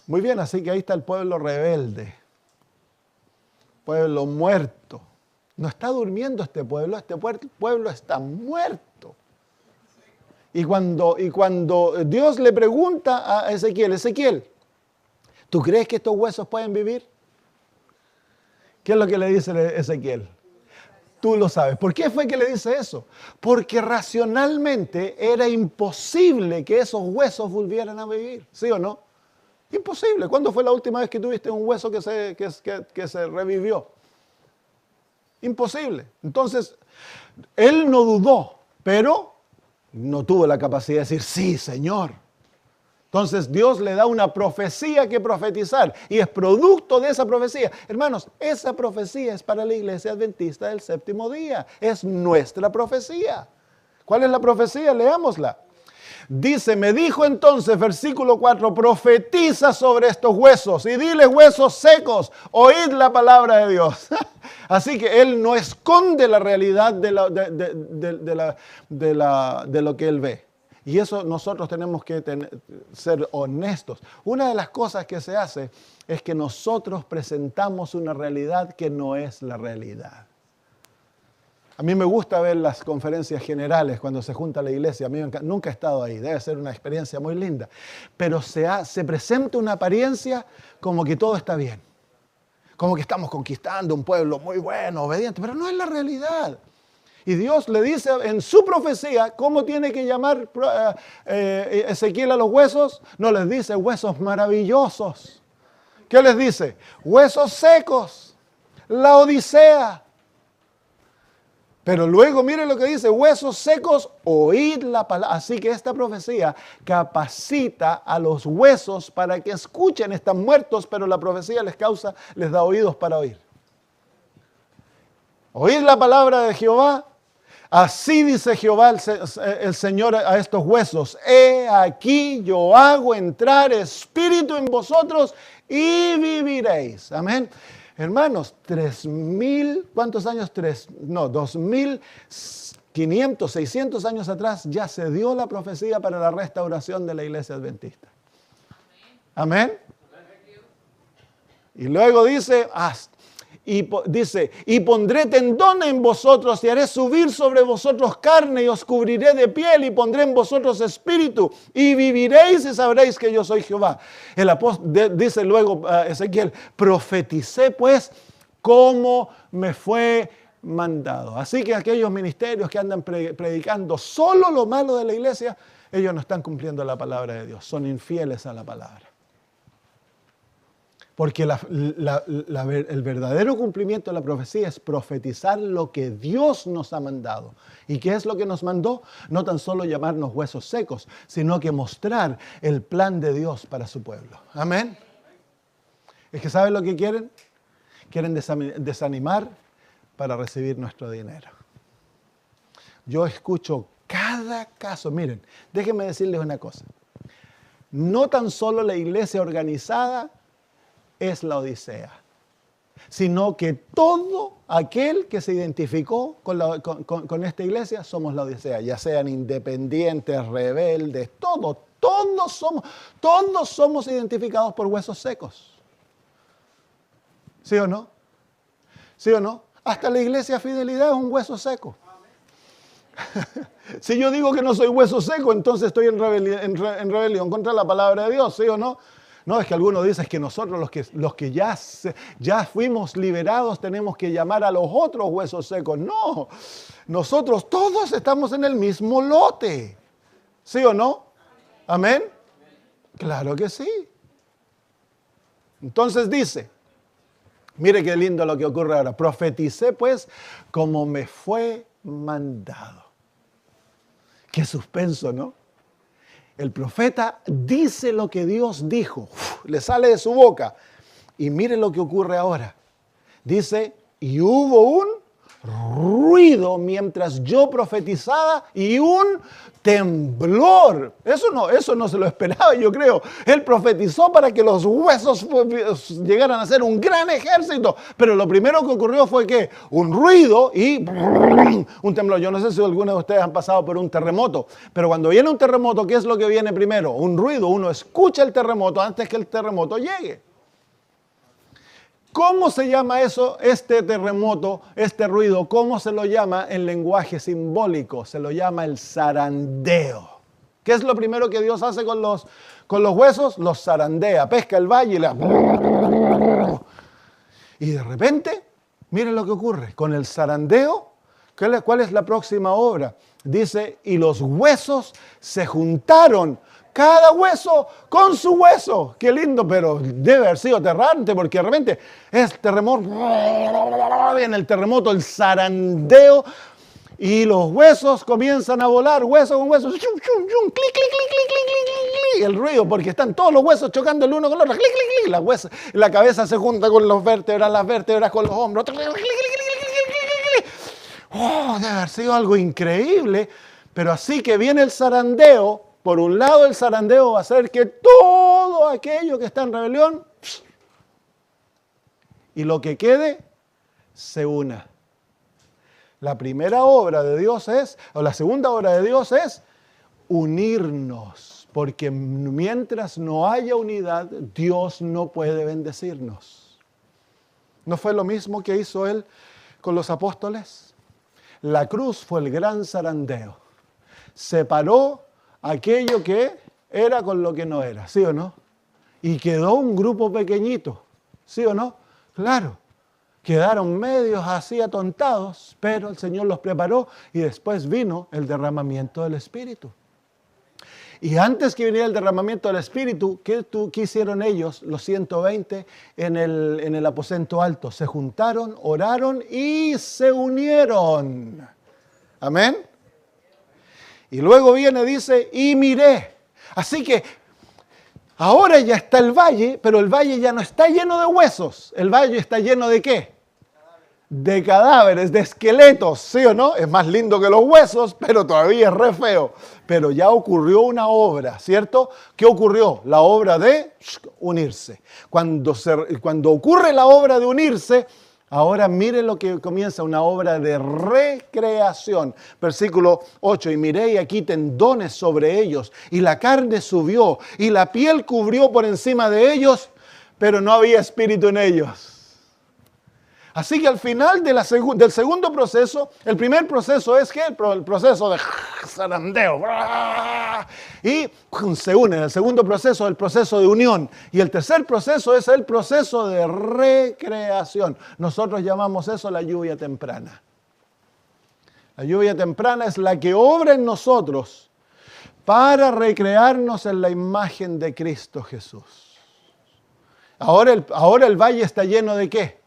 Muy bien, así que ahí está el pueblo rebelde, pueblo muerto. No está durmiendo este pueblo está muerto. Y cuando Dios le pregunta a Ezequiel, ¿tú crees que estos huesos pueden vivir? ¿Qué es lo que le dice Ezequiel? Tú lo sabes. ¿Por qué fue que le dice eso? Porque racionalmente era imposible que esos huesos volvieran a vivir, ¿sí o no? Imposible. ¿Cuándo fue la última vez que tuviste un hueso que se revivió? Imposible. Entonces, él no dudó, pero no tuvo la capacidad de decir, sí, Señor. Entonces, Dios le da una profecía que profetizar y es producto de esa profecía. Hermanos, esa profecía es para la iglesia adventista del séptimo día. Es nuestra profecía. ¿Cuál es la profecía? Leámosla. Dice, me dijo entonces, versículo 4, profetiza sobre estos huesos y dile huesos secos, oíd la palabra de Dios. Así que él no esconde la realidad de lo que él ve. Y eso nosotros tenemos que ser honestos. Una de las cosas que se hace es que nosotros presentamos una realidad que no es la realidad. A mí me gusta ver las conferencias generales cuando se junta la iglesia. A mí nunca he estado ahí, debe ser una experiencia muy linda. Pero se presenta una apariencia como que todo está bien. Como que estamos conquistando un pueblo muy bueno, obediente, pero no es la realidad. Y Dios le dice en su profecía cómo tiene que llamar Ezequiel a los huesos. No les dice huesos maravillosos. ¿Qué les dice? Huesos secos, la Odisea. Pero luego miren lo que dice, huesos secos, oíd la palabra. Así que esta profecía capacita a los huesos para que escuchen. Están muertos, pero la profecía les da oídos para oír. Oíd la palabra de Jehová. Así dice Jehová el Señor a estos huesos. He aquí yo hago entrar espíritu en vosotros y viviréis. Amén. Hermanos, 3.000, ¿cuántos años? 2.500, 600 años atrás ya se dio la profecía para la restauración de la iglesia adventista. Amén. Y luego dice, y pondré tendón en vosotros y haré subir sobre vosotros carne y os cubriré de piel y pondré en vosotros espíritu y viviréis y sabréis que yo soy Jehová. El apóstol dice luego Ezequiel, profeticé pues como me fue mandado. Así que aquellos ministerios que andan predicando solo lo malo de la iglesia, ellos no están cumpliendo la palabra de Dios, son infieles a la palabra. Porque el verdadero cumplimiento de la profecía es profetizar lo que Dios nos ha mandado. ¿Y qué es lo que nos mandó? No tan solo llamarnos huesos secos, sino que mostrar el plan de Dios para su pueblo. Amén. Es que ¿saben lo que quieren? Quieren desanimar para recibir nuestro dinero. Yo escucho cada caso. Miren, déjenme decirles una cosa. No tan solo la iglesia organizada es la Odisea, sino que todo aquel que se identificó con esta iglesia somos la Odisea, ya sean independientes, rebeldes, todos somos identificados por huesos secos. ¿Sí o no? ¿Sí o no? Hasta la iglesia Fidelidad es un hueso seco. Si yo digo que no soy hueso seco, entonces estoy en rebelión contra la palabra de Dios, ¿sí o no? No, es que algunos dicen que nosotros los que ya fuimos liberados tenemos que llamar a los otros huesos secos. No, nosotros todos estamos en el mismo lote. ¿Sí o no? ¿Amén? Claro que sí. Entonces dice, mire qué lindo lo que ocurre ahora. Profeticé pues como me fue mandado. Qué suspenso, ¿no? El profeta dice lo que Dios dijo, le sale de su boca. Y mire lo que ocurre ahora. Dice, y hubo un ruido mientras yo profetizaba y un temblor. Eso no se lo esperaba, yo creo. Él profetizó para que los huesos llegaran a ser un gran ejército. Pero lo primero que ocurrió fue que un ruido y un temblor. Yo no sé si algunos de ustedes han pasado por un terremoto, pero cuando viene un terremoto, ¿qué es lo que viene primero? Un ruido. Uno escucha el terremoto antes que el terremoto llegue. ¿Cómo se llama eso, este terremoto, este ruido? ¿Cómo se lo llama en lenguaje simbólico? Se lo llama el zarandeo. ¿Qué es lo primero que Dios hace con los huesos? Los zarandea, pesca el valle y de repente, miren lo que ocurre. Con el zarandeo, ¿cuál es la próxima obra? Dice, y los huesos se juntaron. Cada hueso con su hueso. Qué lindo, pero debe haber sido aterrante porque de repente es terremoto, viene el terremoto, el zarandeo y los huesos comienzan a volar, hueso con hueso, clic, clic, clic, clic, clic, el ruido porque están todos los huesos chocando el uno con el otro, clic, clic, clic, la cabeza se junta con las vértebras con los hombros, clic, clic, clic, clic, clic. Oh, debe haber sido algo increíble, pero así que viene el zarandeo. Por un lado, el zarandeo va a hacer que todo aquello que está en rebelión y lo que quede se una. La primera obra de Dios la segunda obra de Dios es unirnos, porque mientras no haya unidad, Dios no puede bendecirnos. ¿No fue lo mismo que hizo Él con los apóstoles? La cruz fue el gran zarandeo. Separó aquello que era con lo que no era, ¿sí o no? Y quedó un grupo pequeñito, ¿sí o no? Claro, quedaron medios así atontados, pero el Señor los preparó y después vino el derramamiento del Espíritu. Y antes que viniera el derramamiento del Espíritu, ¿qué hicieron ellos, los 120, en el aposento alto? Se juntaron, oraron y se unieron. Amén. Y luego viene, dice, y miré. Así que ahora ya está el valle, pero el valle ya no está lleno de huesos. El valle está lleno ¿de qué? De cadáveres, de esqueletos, ¿sí o no? Es más lindo que los huesos, pero todavía es re feo. Pero ya ocurrió una obra, ¿cierto? ¿Qué ocurrió? La obra de unirse. Cuando ocurre la obra de unirse, ahora mire lo que comienza, una obra de recreación. Versículo 8, y miré y aquí tendones sobre ellos, y la carne subió, y la piel cubrió por encima de ellos, pero no había espíritu en ellos. Así que al final del segundo proceso, el primer proceso es que el proceso de zarandeo. Y se unen. El segundo proceso es el proceso de unión. Y el tercer proceso es el proceso de recreación. Nosotros llamamos eso la lluvia temprana. La lluvia temprana es la que obra en nosotros para recrearnos en la imagen de Cristo Jesús. Ahora el valle está lleno ¿de qué?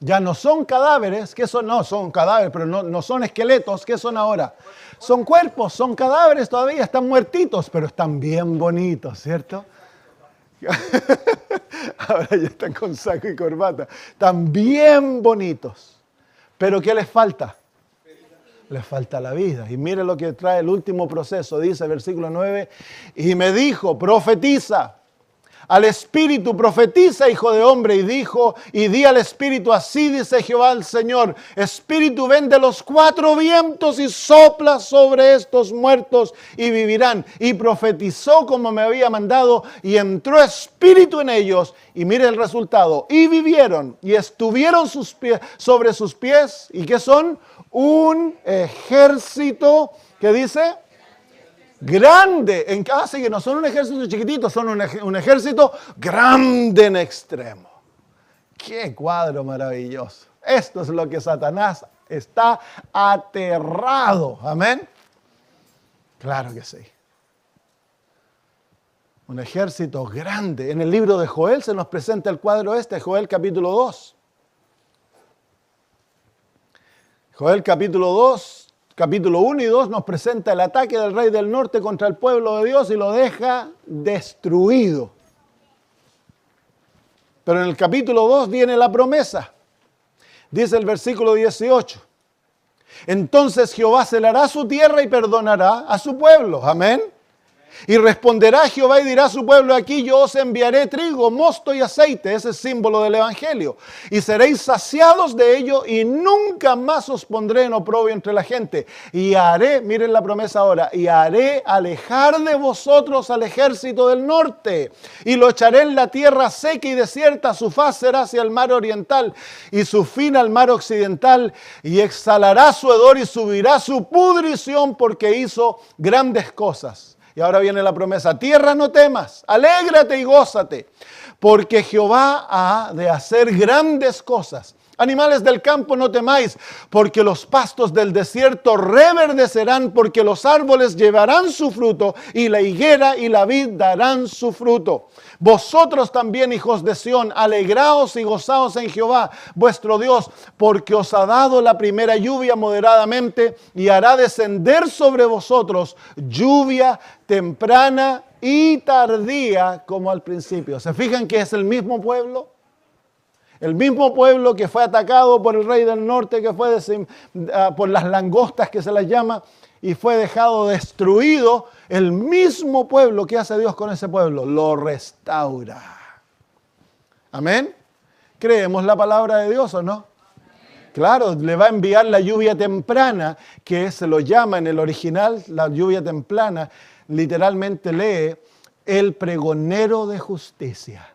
Ya no son cadáveres, ¿qué son? No, son cadáveres, pero no son esqueletos, ¿qué son ahora? Son cuerpos, son cadáveres todavía, están muertitos, pero están bien bonitos, ¿cierto? Ahora ya están con saco y corbata. Están bien bonitos. Pero ¿qué les falta? Les falta la vida. Y mire lo que trae el último proceso. Dice versículo 9. Y me dijo, profetiza. Al espíritu profetiza, hijo de hombre, y di al espíritu, así dice Jehová el Señor, espíritu, ven de los 4 vientos y sopla sobre estos muertos y vivirán. Y profetizó como me había mandado y entró espíritu en ellos. Y mire el resultado, y vivieron y estuvieron sobre sus pies. ¿Y qué son? Un ejército, ¿qué dice? Grande, así que no son un ejército chiquitito, son un ejército grande en extremo. ¡Qué cuadro maravilloso! Esto es lo que Satanás está aterrado. ¿Amén? Claro que sí. Un ejército grande. En el libro de Joel se nos presenta el cuadro Joel capítulo 2. Joel capítulo 2. Capítulo 1 y 2 nos presenta el ataque del rey del norte contra el pueblo de Dios y lo deja destruido. Pero en el capítulo 2 viene la promesa. Dice el versículo 18. Entonces Jehová celará su tierra y perdonará a su pueblo. Amén. Y responderá Jehová y dirá a su pueblo, aquí yo os enviaré trigo, mosto y aceite, ese es símbolo del evangelio. Y seréis saciados de ello y nunca más os pondré en oprobio entre la gente. Y haré, miren la promesa ahora, y haré alejar de vosotros al ejército del norte. Y lo echaré en la tierra seca y desierta, su faz será hacia el mar oriental y su fin al mar occidental. Y exhalará su hedor y subirá su pudrición porque hizo grandes cosas. Y ahora viene la promesa, tierra no temas, alégrate y gózate, porque Jehová ha de hacer grandes cosas. Animales del campo no temáis, porque los pastos del desierto reverdecerán, porque los árboles llevarán su fruto, y la higuera y la vid darán su fruto. Vosotros también, hijos de Sión, alegraos y gozaos en Jehová, vuestro Dios, porque os ha dado la primera lluvia moderadamente, y hará descender sobre vosotros lluvia temprana y tardía como al principio. ¿Se fijan que es el mismo pueblo? El mismo pueblo que fue atacado por el rey del norte, que fue por las langostas que se las llama, y fue dejado destruido. El mismo pueblo, ¿qué hace Dios con ese pueblo? Lo restaura. ¿Amén? ¿Creemos la palabra de Dios o no? Claro, le va a enviar la lluvia temprana, que se lo llama en el original, la lluvia temprana, literalmente lee, el pregonero de justicia.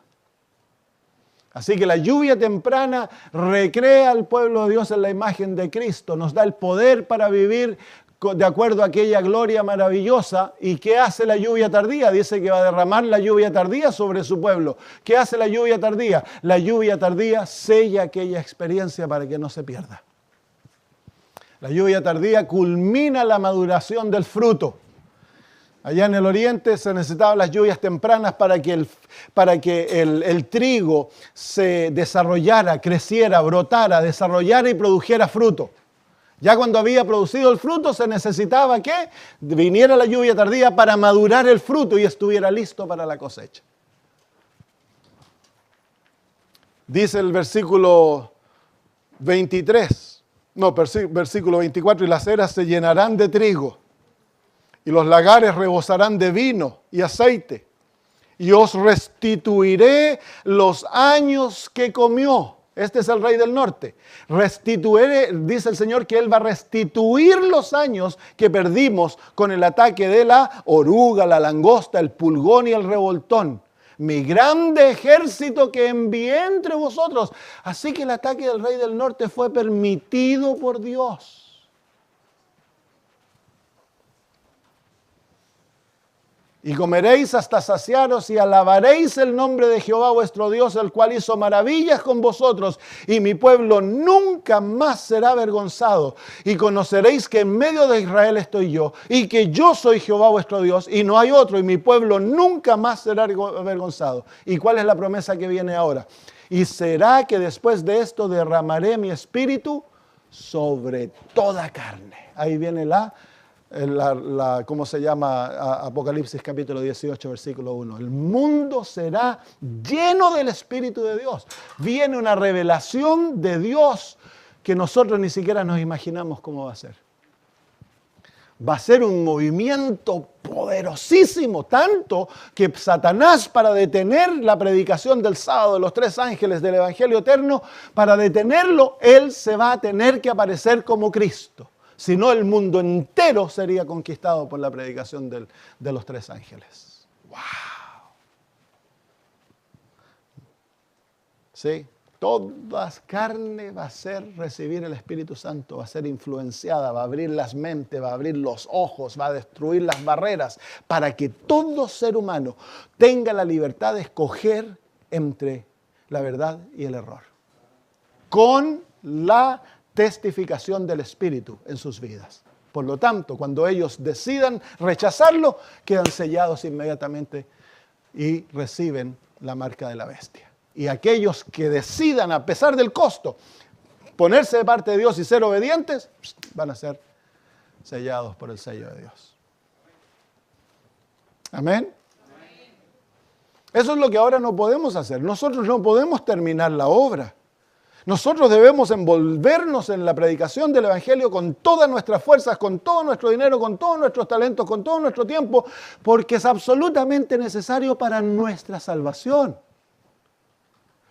Así que la lluvia temprana recrea al pueblo de Dios en la imagen de Cristo, nos da el poder para vivir de acuerdo a aquella gloria maravillosa. ¿Y qué hace la lluvia tardía? Dice que va a derramar la lluvia tardía sobre su pueblo. ¿Qué hace la lluvia tardía? La lluvia tardía sella aquella experiencia para que no se pierda. La lluvia tardía culmina la maduración del fruto. Allá en el oriente se necesitaban las lluvias tempranas para que el trigo se desarrollara, creciera, brotara, desarrollara y produjera fruto. Ya cuando había producido el fruto se necesitaba que viniera la lluvia tardía para madurar el fruto y estuviera listo para la cosecha. Dice el versículo 24, y las eras se llenarán de trigo. Y los lagares rebosarán de vino y aceite. Y os restituiré los años que comió. Este es el rey del norte. Restituiré, dice el Señor, que Él va a restituir los años que perdimos con el ataque de la oruga, la langosta, el pulgón y el revoltón. Mi grande ejército que envié entre vosotros. Así que el ataque del rey del norte fue permitido por Dios. Y comeréis hasta saciaros y alabaréis el nombre de Jehová vuestro Dios, el cual hizo maravillas con vosotros, y mi pueblo nunca más será avergonzado. Y conoceréis que en medio de Israel estoy yo, y que yo soy Jehová vuestro Dios, y no hay otro, y mi pueblo nunca más será avergonzado. ¿Y cuál es la promesa que viene ahora? Y será que después de esto derramaré mi espíritu sobre toda carne. Ahí viene la ¿Cómo se llama? Apocalipsis capítulo 18, versículo 1. El mundo será lleno del Espíritu de Dios. Viene una revelación de Dios que nosotros ni siquiera nos imaginamos cómo va a ser. Va a ser un movimiento poderosísimo, tanto que Satanás, para detener la predicación del sábado de los 3 ángeles del Evangelio eterno, para detenerlo, él se va a tener que aparecer como Cristo. Si no, el mundo entero sería conquistado por la predicación de los 3 ángeles. ¡Wow! ¿Sí? Toda carne va a recibir el Espíritu Santo, va a ser influenciada, va a abrir las mentes, va a abrir los ojos, va a destruir las barreras para que todo ser humano tenga la libertad de escoger entre la verdad y el error. Con la testificación del Espíritu en sus vidas. Por lo tanto, cuando ellos decidan rechazarlo, quedan sellados inmediatamente y reciben la marca de la bestia. Y aquellos que decidan, a pesar del costo, ponerse de parte de Dios y ser obedientes, van a ser sellados por el sello de Dios. Amén. Eso es lo que ahora no podemos hacer. Nosotros no podemos terminar la obra. Nosotros debemos envolvernos en la predicación del Evangelio con todas nuestras fuerzas, con todo nuestro dinero, con todos nuestros talentos, con todo nuestro tiempo, porque es absolutamente necesario para nuestra salvación.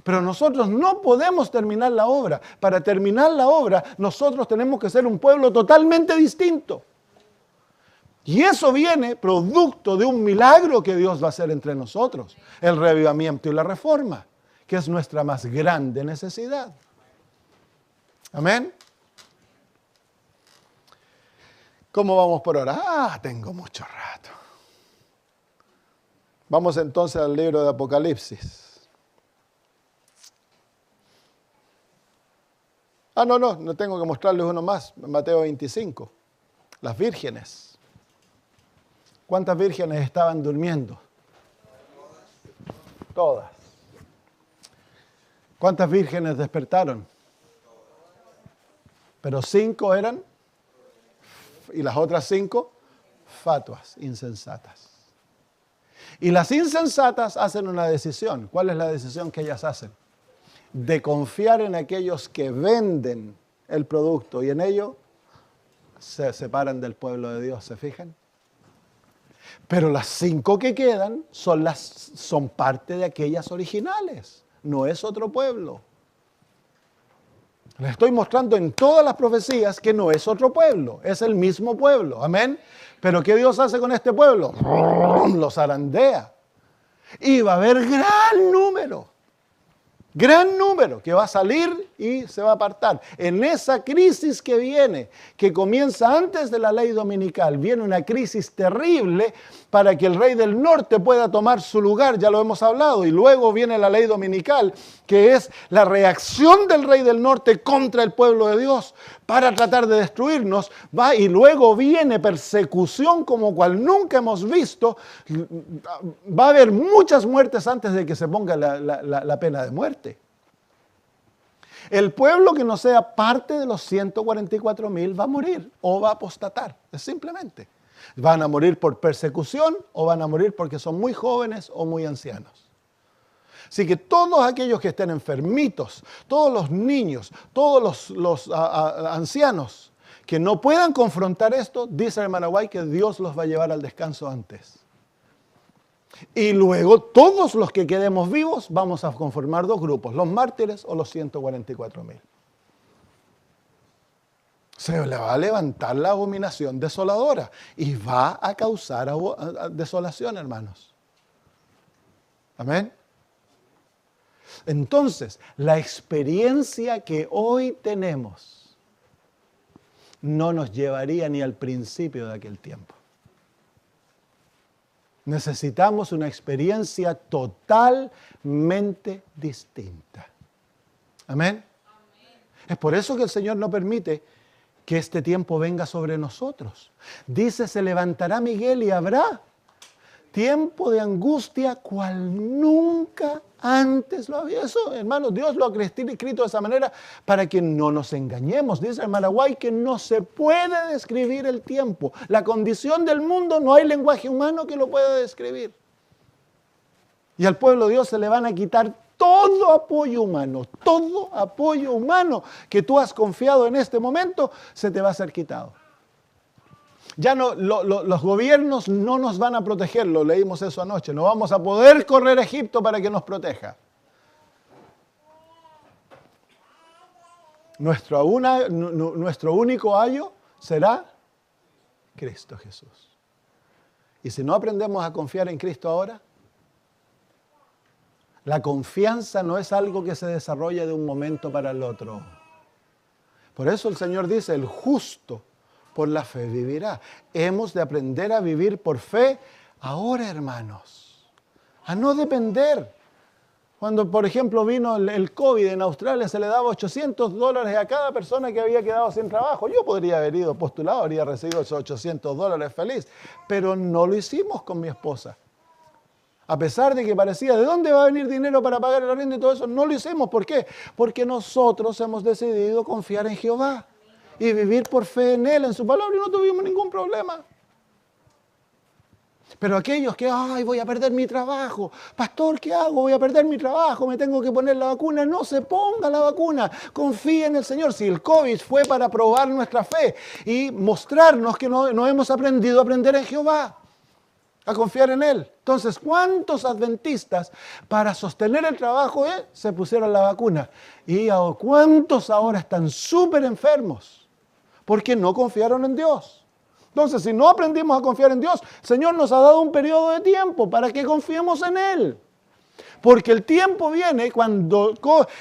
Pero nosotros no podemos terminar la obra. Para terminar la obra, nosotros tenemos que ser un pueblo totalmente distinto. Y eso viene producto de un milagro que Dios va a hacer entre nosotros. El reavivamiento y la reforma, que es nuestra más grande necesidad. Amén. ¿Cómo vamos por ahora? Tengo mucho rato. Vamos entonces al libro de Apocalipsis. No tengo que mostrarles uno más. Mateo 25. Las vírgenes. ¿Cuántas vírgenes estaban durmiendo? Todas. ¿Cuántas vírgenes despertaron? Pero 5 eran, y las otras 5, fatuas, insensatas. Y las insensatas hacen una decisión. ¿Cuál es la decisión que ellas hacen? De confiar en aquellos que venden el producto y en ello se separan del pueblo de Dios, ¿se fijan? Pero las 5 que quedan son parte de aquellas originales, no es otro pueblo. Les estoy mostrando en todas las profecías que no es otro pueblo, es el mismo pueblo, amén. Pero ¿qué Dios hace con este pueblo? Los zarandea. Y va a haber gran número que va a salir y se va a apartar. En esa crisis que viene, que comienza antes de la ley dominical, viene una crisis terrible para que el rey del norte pueda tomar su lugar, ya lo hemos hablado, y luego viene la ley dominical, que es la reacción del rey del norte contra el pueblo de Dios para tratar de destruirnos, y luego viene persecución como cual nunca hemos visto. Va a haber muchas muertes antes de que se ponga la pena de muerte. El pueblo que no sea parte de los 144,000 va a morir o va a apostatar, es simplemente. Van a morir por persecución o van a morir porque son muy jóvenes o muy ancianos. Así que todos aquellos que estén enfermitos, todos los niños, todos los ancianos que no puedan confrontar esto, dice el hermano White que Dios los va a llevar al descanso antes. Y luego todos los que quedemos vivos vamos a conformar 2 grupos, los mártires o los 144,000. Se le va a levantar la abominación desoladora y va a causar desolación, hermanos. Amén. Entonces, la experiencia que hoy tenemos no nos llevaría ni al principio de aquel tiempo. Necesitamos una experiencia totalmente distinta. Amén. Es por eso que el Señor no permite que este tiempo venga sobre nosotros. Dice, se levantará Miguel y habrá tiempo de angustia cual nunca antes lo había. Eso, hermanos, Dios lo ha escrito de esa manera para que no nos engañemos. Dice el Maraguay que no se puede describir el tiempo. La condición del mundo, no hay lenguaje humano que lo pueda describir. Y al pueblo de Dios se le van a quitar todo apoyo humano que tú has confiado en este momento, se te va a ser quitado. Ya no, los gobiernos no nos van a proteger, lo leímos eso anoche, no vamos a poder correr a Egipto para que nos proteja. Nuestro único ayo será Cristo Jesús. Y si no aprendemos a confiar en Cristo ahora, la confianza no es algo que se desarrolla de un momento para el otro. Por eso el Señor dice, el justo por la fe vivirá. Hemos de aprender a vivir por fe ahora, hermanos. A no depender. Cuando, por ejemplo, vino el COVID en Australia, se le daba $800 a cada persona que había quedado sin trabajo. Yo podría haber ido postulado, habría recibido esos $800 feliz, pero no lo hicimos con mi esposa. A pesar de que parecía, ¿de dónde va a venir dinero para pagar el arriendo y todo eso? No lo hicimos. ¿Por qué? Porque nosotros hemos decidido confiar en Jehová y vivir por fe en Él, en su palabra, y no tuvimos ningún problema. Pero aquellos que, voy a perder mi trabajo, pastor, ¿qué hago? Voy a perder mi trabajo, me tengo que poner la vacuna. No se ponga la vacuna, confíe en el Señor. Si el COVID fue para probar nuestra fe y mostrarnos que no hemos aprendido a aprender en Jehová, a confiar en Él. Entonces, ¿cuántos adventistas para sostener el trabajo se pusieron la vacuna? ¿Y cuántos ahora están súper enfermos? Porque no confiaron en Dios. Entonces, si no aprendimos a confiar en Dios, el Señor nos ha dado un periodo de tiempo para que confiemos en Él. Porque el tiempo viene cuando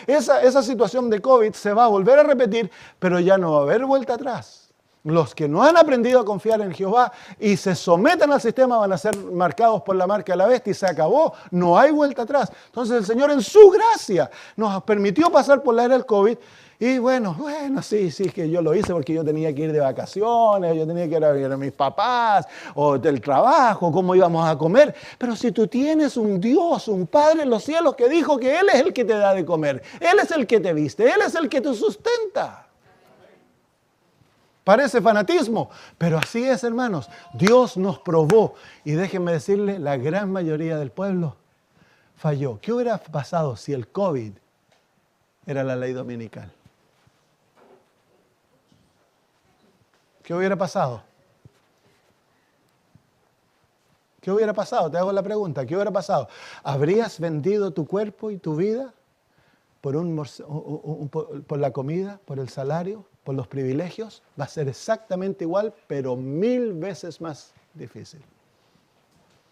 esa situación de COVID se va a volver a repetir, pero ya no va a haber vuelta atrás. Los que no han aprendido a confiar en Jehová y se sometan al sistema van a ser marcados por la marca de la bestia y se acabó, no hay vuelta atrás. Entonces el Señor en su gracia nos permitió pasar por la era del COVID y bueno, sí, que yo lo hice porque yo tenía que ir de vacaciones, yo tenía que ir a ver a mis papás o del trabajo, cómo íbamos a comer. Pero si tú tienes un Dios, un Padre en los cielos que dijo que Él es el que te da de comer, Él es el que te viste, Él es el que te sustenta. Parece fanatismo, pero así es, hermanos. Dios nos probó y déjenme decirle, la gran mayoría del pueblo falló. ¿Qué hubiera pasado si el COVID era la ley dominical? ¿Qué hubiera pasado? ¿Qué hubiera pasado? Te hago la pregunta. ¿Qué hubiera pasado? ¿Habrías vendido tu cuerpo y tu vida por la comida, por el salario, por los privilegios? Va a ser exactamente igual, pero 1000 veces más difícil.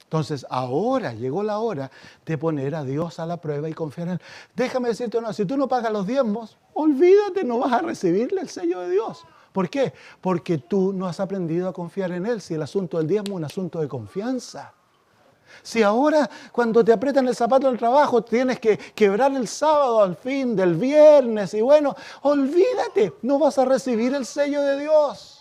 Entonces, ahora llegó la hora de poner a Dios a la prueba y confiar en Él. Déjame decirte una, si tú no pagas los diezmos, olvídate, no vas a recibirle el sello de Dios. ¿Por qué? Porque tú no has aprendido a confiar en Él. Si el asunto del diezmo es un asunto de confianza. Si ahora cuando te aprietan el zapato en el trabajo tienes que quebrar el sábado al fin del viernes y bueno, olvídate, no vas a recibir el sello de Dios.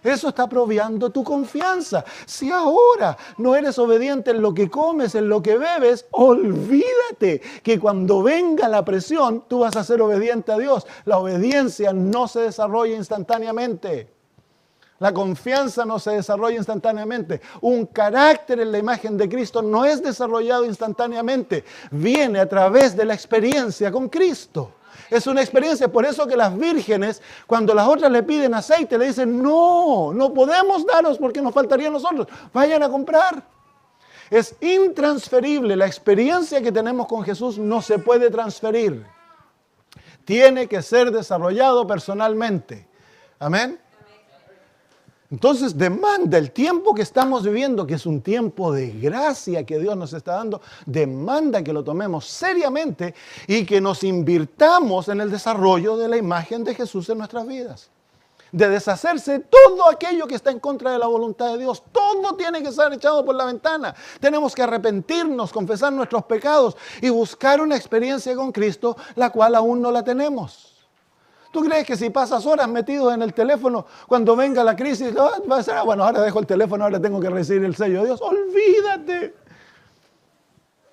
Eso está aproviando tu confianza. Si ahora no eres obediente en lo que comes, en lo que bebes, olvídate que cuando venga la presión, tú vas a ser obediente a Dios. La obediencia no se desarrolla instantáneamente. La confianza no se desarrolla instantáneamente. Un carácter en la imagen de Cristo no es desarrollado instantáneamente. Viene a través de la experiencia con Cristo. Es una experiencia, por eso que las vírgenes, cuando las otras le piden aceite, le dicen, no podemos daros porque nos faltaría a nosotros. Vayan a comprar. Es intransferible. La experiencia que tenemos con Jesús no se puede transferir. Tiene que ser desarrollado personalmente. Amén. Entonces demanda el tiempo que estamos viviendo, que es un tiempo de gracia que Dios nos está dando, demanda que lo tomemos seriamente y que nos invirtamos en el desarrollo de la imagen de Jesús en nuestras vidas. De deshacerse todo aquello que está en contra de la voluntad de Dios. Todo tiene que ser echado por la ventana. Tenemos que arrepentirnos, confesar nuestros pecados y buscar una experiencia con Cristo, la cual aún no la tenemos. ¿Tú crees que si pasas horas metidos en el teléfono, cuando venga la crisis, va a ser, bueno, ahora dejo el teléfono, ahora tengo que recibir el sello de Dios? Olvídate.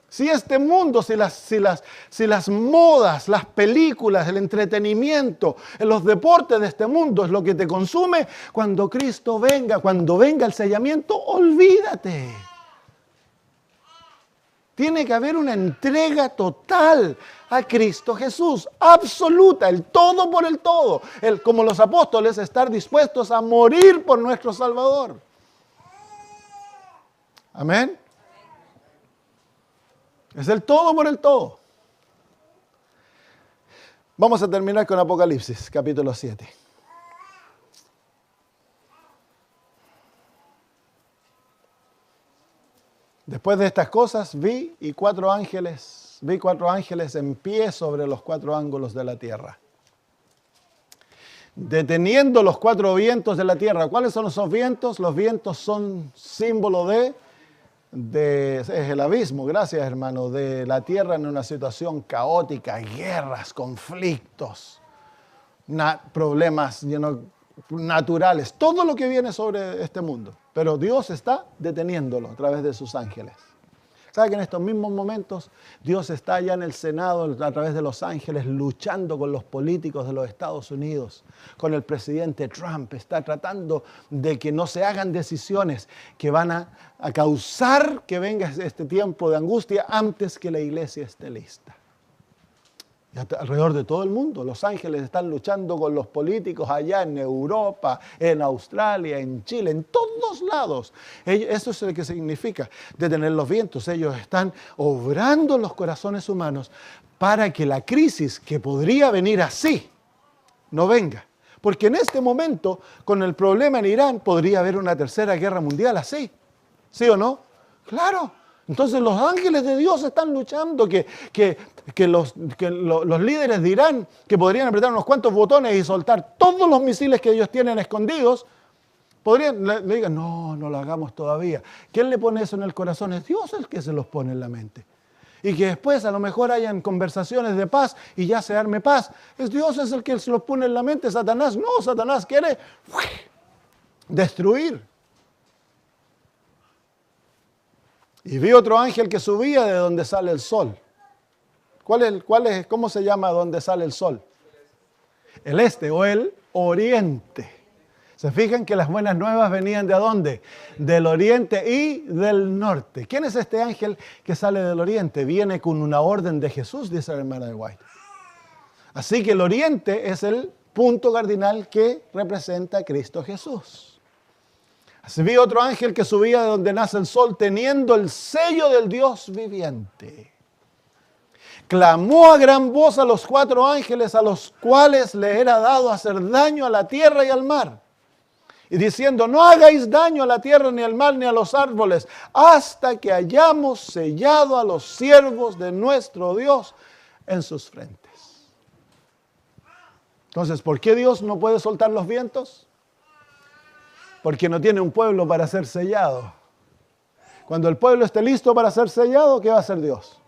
Si este mundo, si las modas, las películas, el entretenimiento, los deportes de este mundo es lo que te consume, cuando Cristo venga, cuando venga el sellamiento, olvídate. Tiene que haber una entrega total a Cristo Jesús, absoluta, el todo por el todo. Como los apóstoles, estar dispuestos a morir por nuestro Salvador. Amén. Es el todo por el todo. Vamos a terminar con Apocalipsis, capítulo 7. Después de estas cosas vi cuatro ángeles en pie sobre los cuatro ángulos de la tierra, deteniendo los cuatro vientos de la tierra. ¿Cuáles son esos vientos? Los vientos son símbolo es el abismo, gracias hermano, de la tierra en una situación caótica, guerras, conflictos, problemas naturales, todo lo que viene sobre este mundo. Pero Dios está deteniéndolo a través de sus ángeles. ¿Sabe que en estos mismos momentos Dios está allá en el Senado a través de los ángeles luchando con los políticos de los Estados Unidos, con el presidente Trump? Está tratando de que no se hagan decisiones que van a causar que venga este tiempo de angustia antes que la iglesia esté lista. Y alrededor de todo el mundo, los ángeles están luchando con los políticos allá en Europa, en Australia, en Chile, en todos lados. Eso es lo que significa detener los vientos. Ellos están obrando en los corazones humanos para que la crisis que podría venir así no venga. Porque en este momento, con el problema en Irán, podría haber una tercera guerra mundial así. ¿Sí o no? Claro. Entonces los ángeles de Dios están luchando que los líderes de Irán, que podrían apretar unos cuantos botones y soltar todos los misiles que ellos tienen escondidos, le digan, no lo hagamos todavía. ¿Quién le pone eso en el corazón? Es Dios el que se los pone en la mente. Y que después a lo mejor hayan conversaciones de paz y ya se arme paz. Dios es el que se los pone en la mente. Satanás no, Satanás quiere destruir. Y vi otro ángel que subía de donde sale el sol. ¿Cómo se llama donde sale el sol? El este o el oriente. ¿Se fijan que las buenas nuevas venían de dónde? Del oriente y del norte. ¿Quién es este ángel que sale del oriente? Viene con una orden de Jesús, dice la hermana de White. Así que el oriente es el punto cardinal que representa a Cristo Jesús. Así vi otro ángel que subía de donde nace el sol, teniendo el sello del Dios viviente. Clamó a gran voz a los cuatro ángeles a los cuales le era dado hacer daño a la tierra y al mar. Y diciendo, no hagáis daño a la tierra, ni al mar, ni a los árboles, hasta que hayamos sellado a los siervos de nuestro Dios en sus frentes. Entonces, ¿por qué Dios no puede soltar los vientos? Porque no tiene un pueblo para ser sellado. Cuando el pueblo esté listo para ser sellado, ¿qué va a hacer Dios?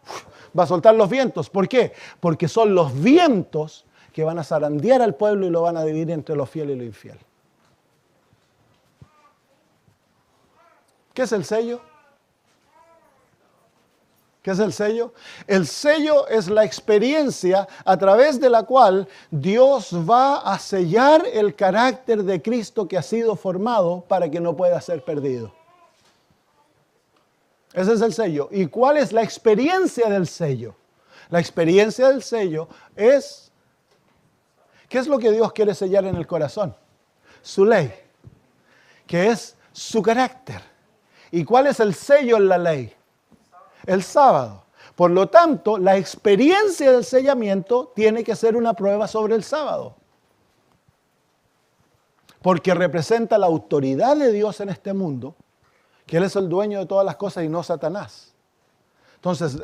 Va a soltar los vientos. ¿Por qué? Porque son los vientos que van a zarandear al pueblo y lo van a dividir entre lo fiel y lo infiel. ¿Qué es el sello? ¿Qué es el sello? El sello es la experiencia a través de la cual Dios va a sellar el carácter de Cristo que ha sido formado para que no pueda ser perdido. Ese es el sello. ¿Y cuál es la experiencia del sello? La experiencia del sello es, ¿qué es lo que Dios quiere sellar en el corazón? Su ley, que es su carácter. ¿Y cuál es el sello en la ley? El sábado. Por lo tanto, la experiencia del sellamiento tiene que ser una prueba sobre el sábado. Porque representa la autoridad de Dios en este mundo, que Él es el dueño de todas las cosas y no Satanás. Entonces,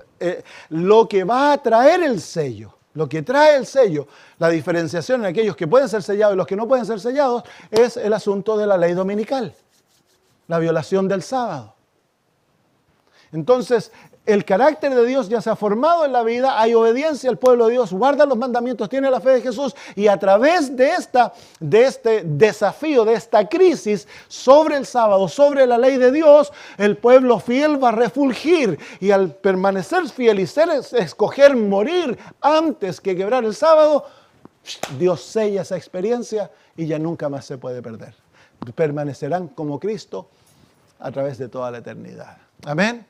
lo que va a traer el sello, lo que trae el sello, la diferenciación en aquellos que pueden ser sellados y los que no pueden ser sellados, es el asunto de la ley dominical, la violación del sábado. Entonces, el carácter de Dios ya se ha formado en la vida, hay obediencia, el pueblo de Dios guarda los mandamientos, tiene la fe de Jesús, y a través de este desafío, de esta crisis sobre el sábado, sobre la ley de Dios, el pueblo fiel va a refulgir, y al permanecer fiel y escoger morir antes que quebrar el sábado, Dios sella esa experiencia y ya nunca más se puede perder. Permanecerán como Cristo a través de toda la eternidad. Amén.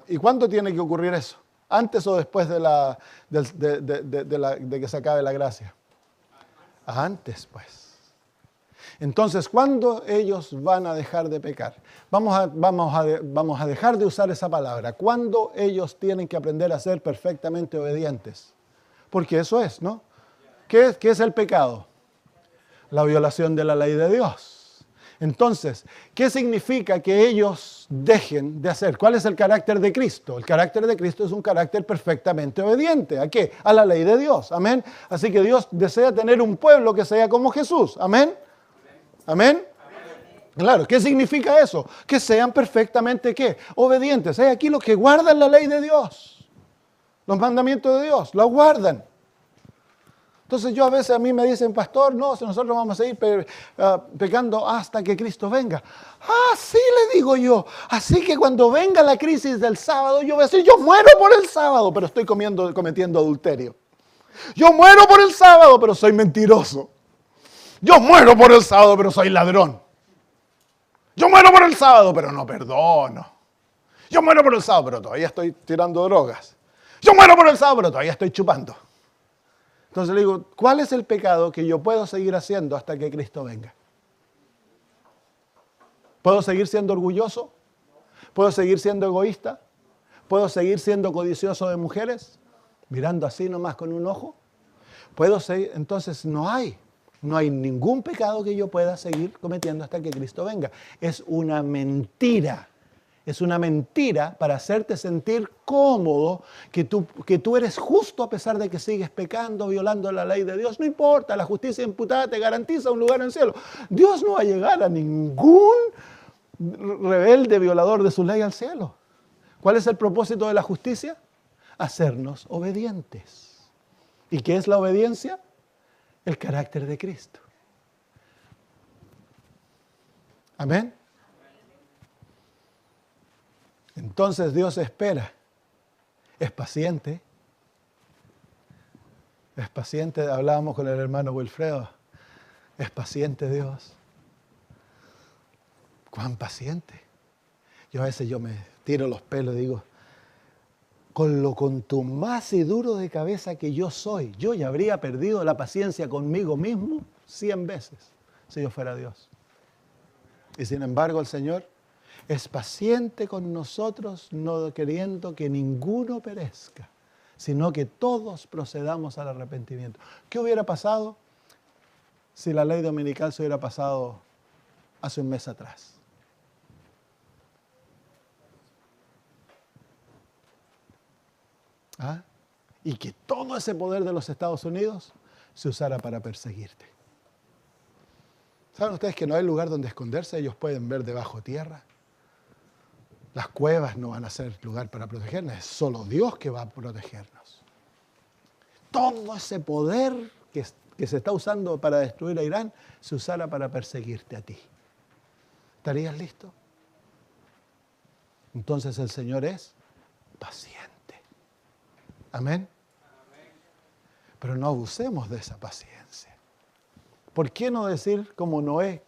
¿Y cuándo tiene que ocurrir eso? ¿Antes o después de que se acabe la gracia? Antes, pues. Entonces, ¿cuándo ellos van a dejar de pecar? Vamos a dejar de usar esa palabra. ¿Cuándo ellos tienen que aprender a ser perfectamente obedientes? Porque eso es, ¿no? ¿Qué es el pecado? La violación de la ley de Dios. Entonces, ¿qué significa que ellos dejen de hacer? ¿Cuál es el carácter de Cristo? El carácter de Cristo es un carácter perfectamente obediente. ¿A qué? A la ley de Dios. Amén. Así que Dios desea tener un pueblo que sea como Jesús. Amén. Amén. Claro, ¿qué significa eso? Que sean perfectamente, ¿qué? Obedientes. Hay aquí los que guardan la ley de Dios. Los mandamientos de Dios, los guardan. Entonces a mí me dicen, pastor, no, si nosotros vamos a seguir pecando hasta que Cristo venga. Sí le digo yo. Así que cuando venga la crisis del sábado, yo voy a decir, yo muero por el sábado, pero estoy cometiendo adulterio. Yo muero por el sábado, pero soy mentiroso. Yo muero por el sábado, pero soy ladrón. Yo muero por el sábado, pero no perdono. Yo muero por el sábado, pero todavía estoy tirando drogas. Yo muero por el sábado, pero todavía estoy chupando. Entonces le digo, ¿cuál es el pecado que yo puedo seguir haciendo hasta que Cristo venga? ¿Puedo seguir siendo orgulloso? ¿Puedo seguir siendo egoísta? ¿Puedo seguir siendo codicioso de mujeres? Mirando así nomás con un ojo. ¿Puedo seguir? Entonces no hay ningún pecado que yo pueda seguir cometiendo hasta que Cristo venga. Es una mentira. Es una mentira para hacerte sentir cómodo que tú eres justo a pesar de que sigues pecando, violando la ley de Dios. No importa, la justicia imputada te garantiza un lugar en el cielo. Dios no va a llegar a ningún rebelde violador de su ley al cielo. ¿Cuál es el propósito de la justicia? Hacernos obedientes. ¿Y qué es la obediencia? El carácter de Cristo. Amén. Entonces Dios espera, es paciente, hablábamos con el hermano Wilfredo, es paciente Dios. ¿Cuán paciente? A veces me tiro los pelos y digo, con lo contumaz y duro de cabeza que yo soy, yo ya habría perdido la paciencia conmigo mismo 100 veces si yo fuera Dios. Y sin embargo el Señor es paciente con nosotros, no queriendo que ninguno perezca, sino que todos procedamos al arrepentimiento. ¿Qué hubiera pasado si la ley dominical se hubiera pasado hace un mes atrás? Y que todo ese poder de los Estados Unidos se usara para perseguirte. ¿Saben ustedes que no hay lugar donde esconderse? Ellos pueden ver debajo tierra. Las cuevas no van a ser lugar para protegernos, es solo Dios que va a protegernos. Todo ese poder que se está usando para destruir a Irán, se usará para perseguirte a ti. ¿Estarías listo? Entonces el Señor es paciente. Amén. Pero no abusemos de esa paciencia. ¿Por qué no decir como Noé?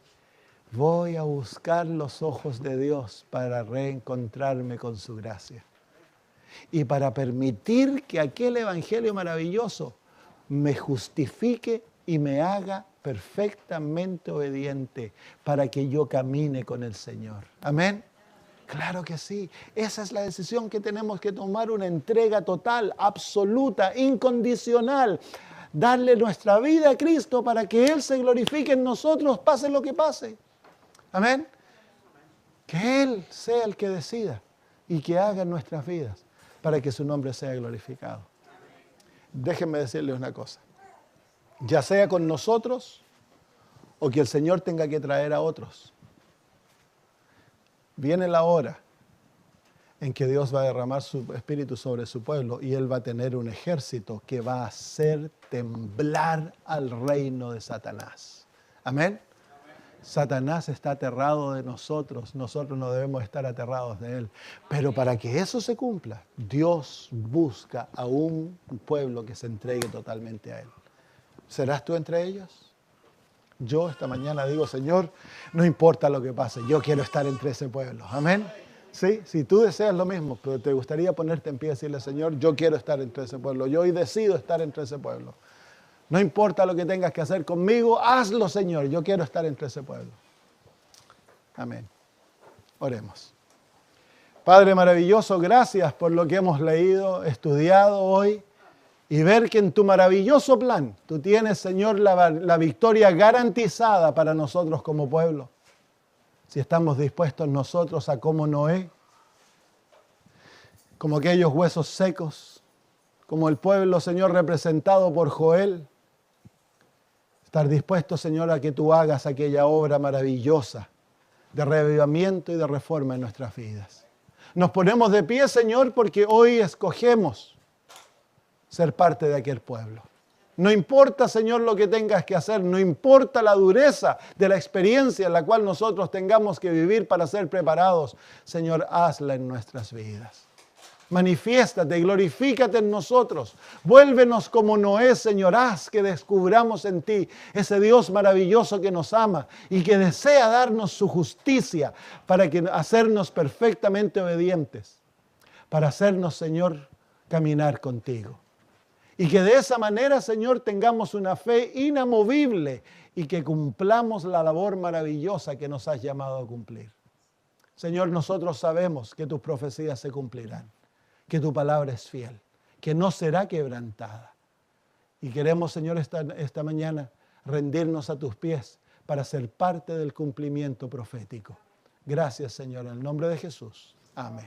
Voy a buscar los ojos de Dios para reencontrarme con su gracia. Y para permitir que aquel evangelio maravilloso me justifique y me haga perfectamente obediente para que yo camine con el Señor. Amén. Claro que sí. Esa es la decisión que tenemos que tomar, una entrega total, absoluta, incondicional. Darle nuestra vida a Cristo para que Él se glorifique en nosotros, pase lo que pase. Amén. Que Él sea el que decida y que haga en nuestras vidas para que su nombre sea glorificado. Déjenme decirles una cosa. Ya sea con nosotros o que el Señor tenga que traer a otros. Viene la hora en que Dios va a derramar su espíritu sobre su pueblo y Él va a tener un ejército que va a hacer temblar al reino de Satanás. Amén. Satanás está aterrado de nosotros no debemos estar aterrados de Él. Pero para que eso se cumpla, Dios busca a un pueblo que se entregue totalmente a Él. ¿Serás tú entre ellos? Yo esta mañana digo, Señor, no importa lo que pase, yo quiero estar entre ese pueblo. Amén. ¿Sí? Si tú deseas lo mismo, pero te gustaría ponerte en pie y decirle, Señor, yo quiero estar entre ese pueblo. Yo hoy decido estar entre ese pueblo. No importa lo que tengas que hacer conmigo, hazlo, Señor. Yo quiero estar entre ese pueblo. Amén. Oremos. Padre maravilloso, gracias por lo que hemos leído, estudiado hoy y ver que en tu maravilloso plan tú tienes, Señor, la victoria garantizada para nosotros como pueblo. Si estamos dispuestos nosotros a como Noé, como aquellos huesos secos, como el pueblo, Señor, representado por Joel, estar dispuestos, Señor, a que tú hagas aquella obra maravillosa de reavivamiento y de reforma en nuestras vidas. Nos ponemos de pie, Señor, porque hoy escogemos ser parte de aquel pueblo. No importa, Señor, lo que tengas que hacer, no importa la dureza de la experiencia en la cual nosotros tengamos que vivir para ser preparados. Señor, hazla en nuestras vidas. Manifiéstate, glorifícate en nosotros. Vuélvenos como Noé, Señor. Haz que descubramos en ti ese Dios maravilloso que nos ama y que desea darnos su justicia para hacernos perfectamente obedientes, para hacernos, Señor, caminar contigo. Y que de esa manera, Señor, tengamos una fe inamovible y que cumplamos la labor maravillosa que nos has llamado a cumplir. Señor, nosotros sabemos que tus profecías se cumplirán, que tu palabra es fiel, que no será quebrantada. Y queremos, Señor, esta mañana rendirnos a tus pies para ser parte del cumplimiento profético. Gracias, Señor, en el nombre de Jesús. Amén.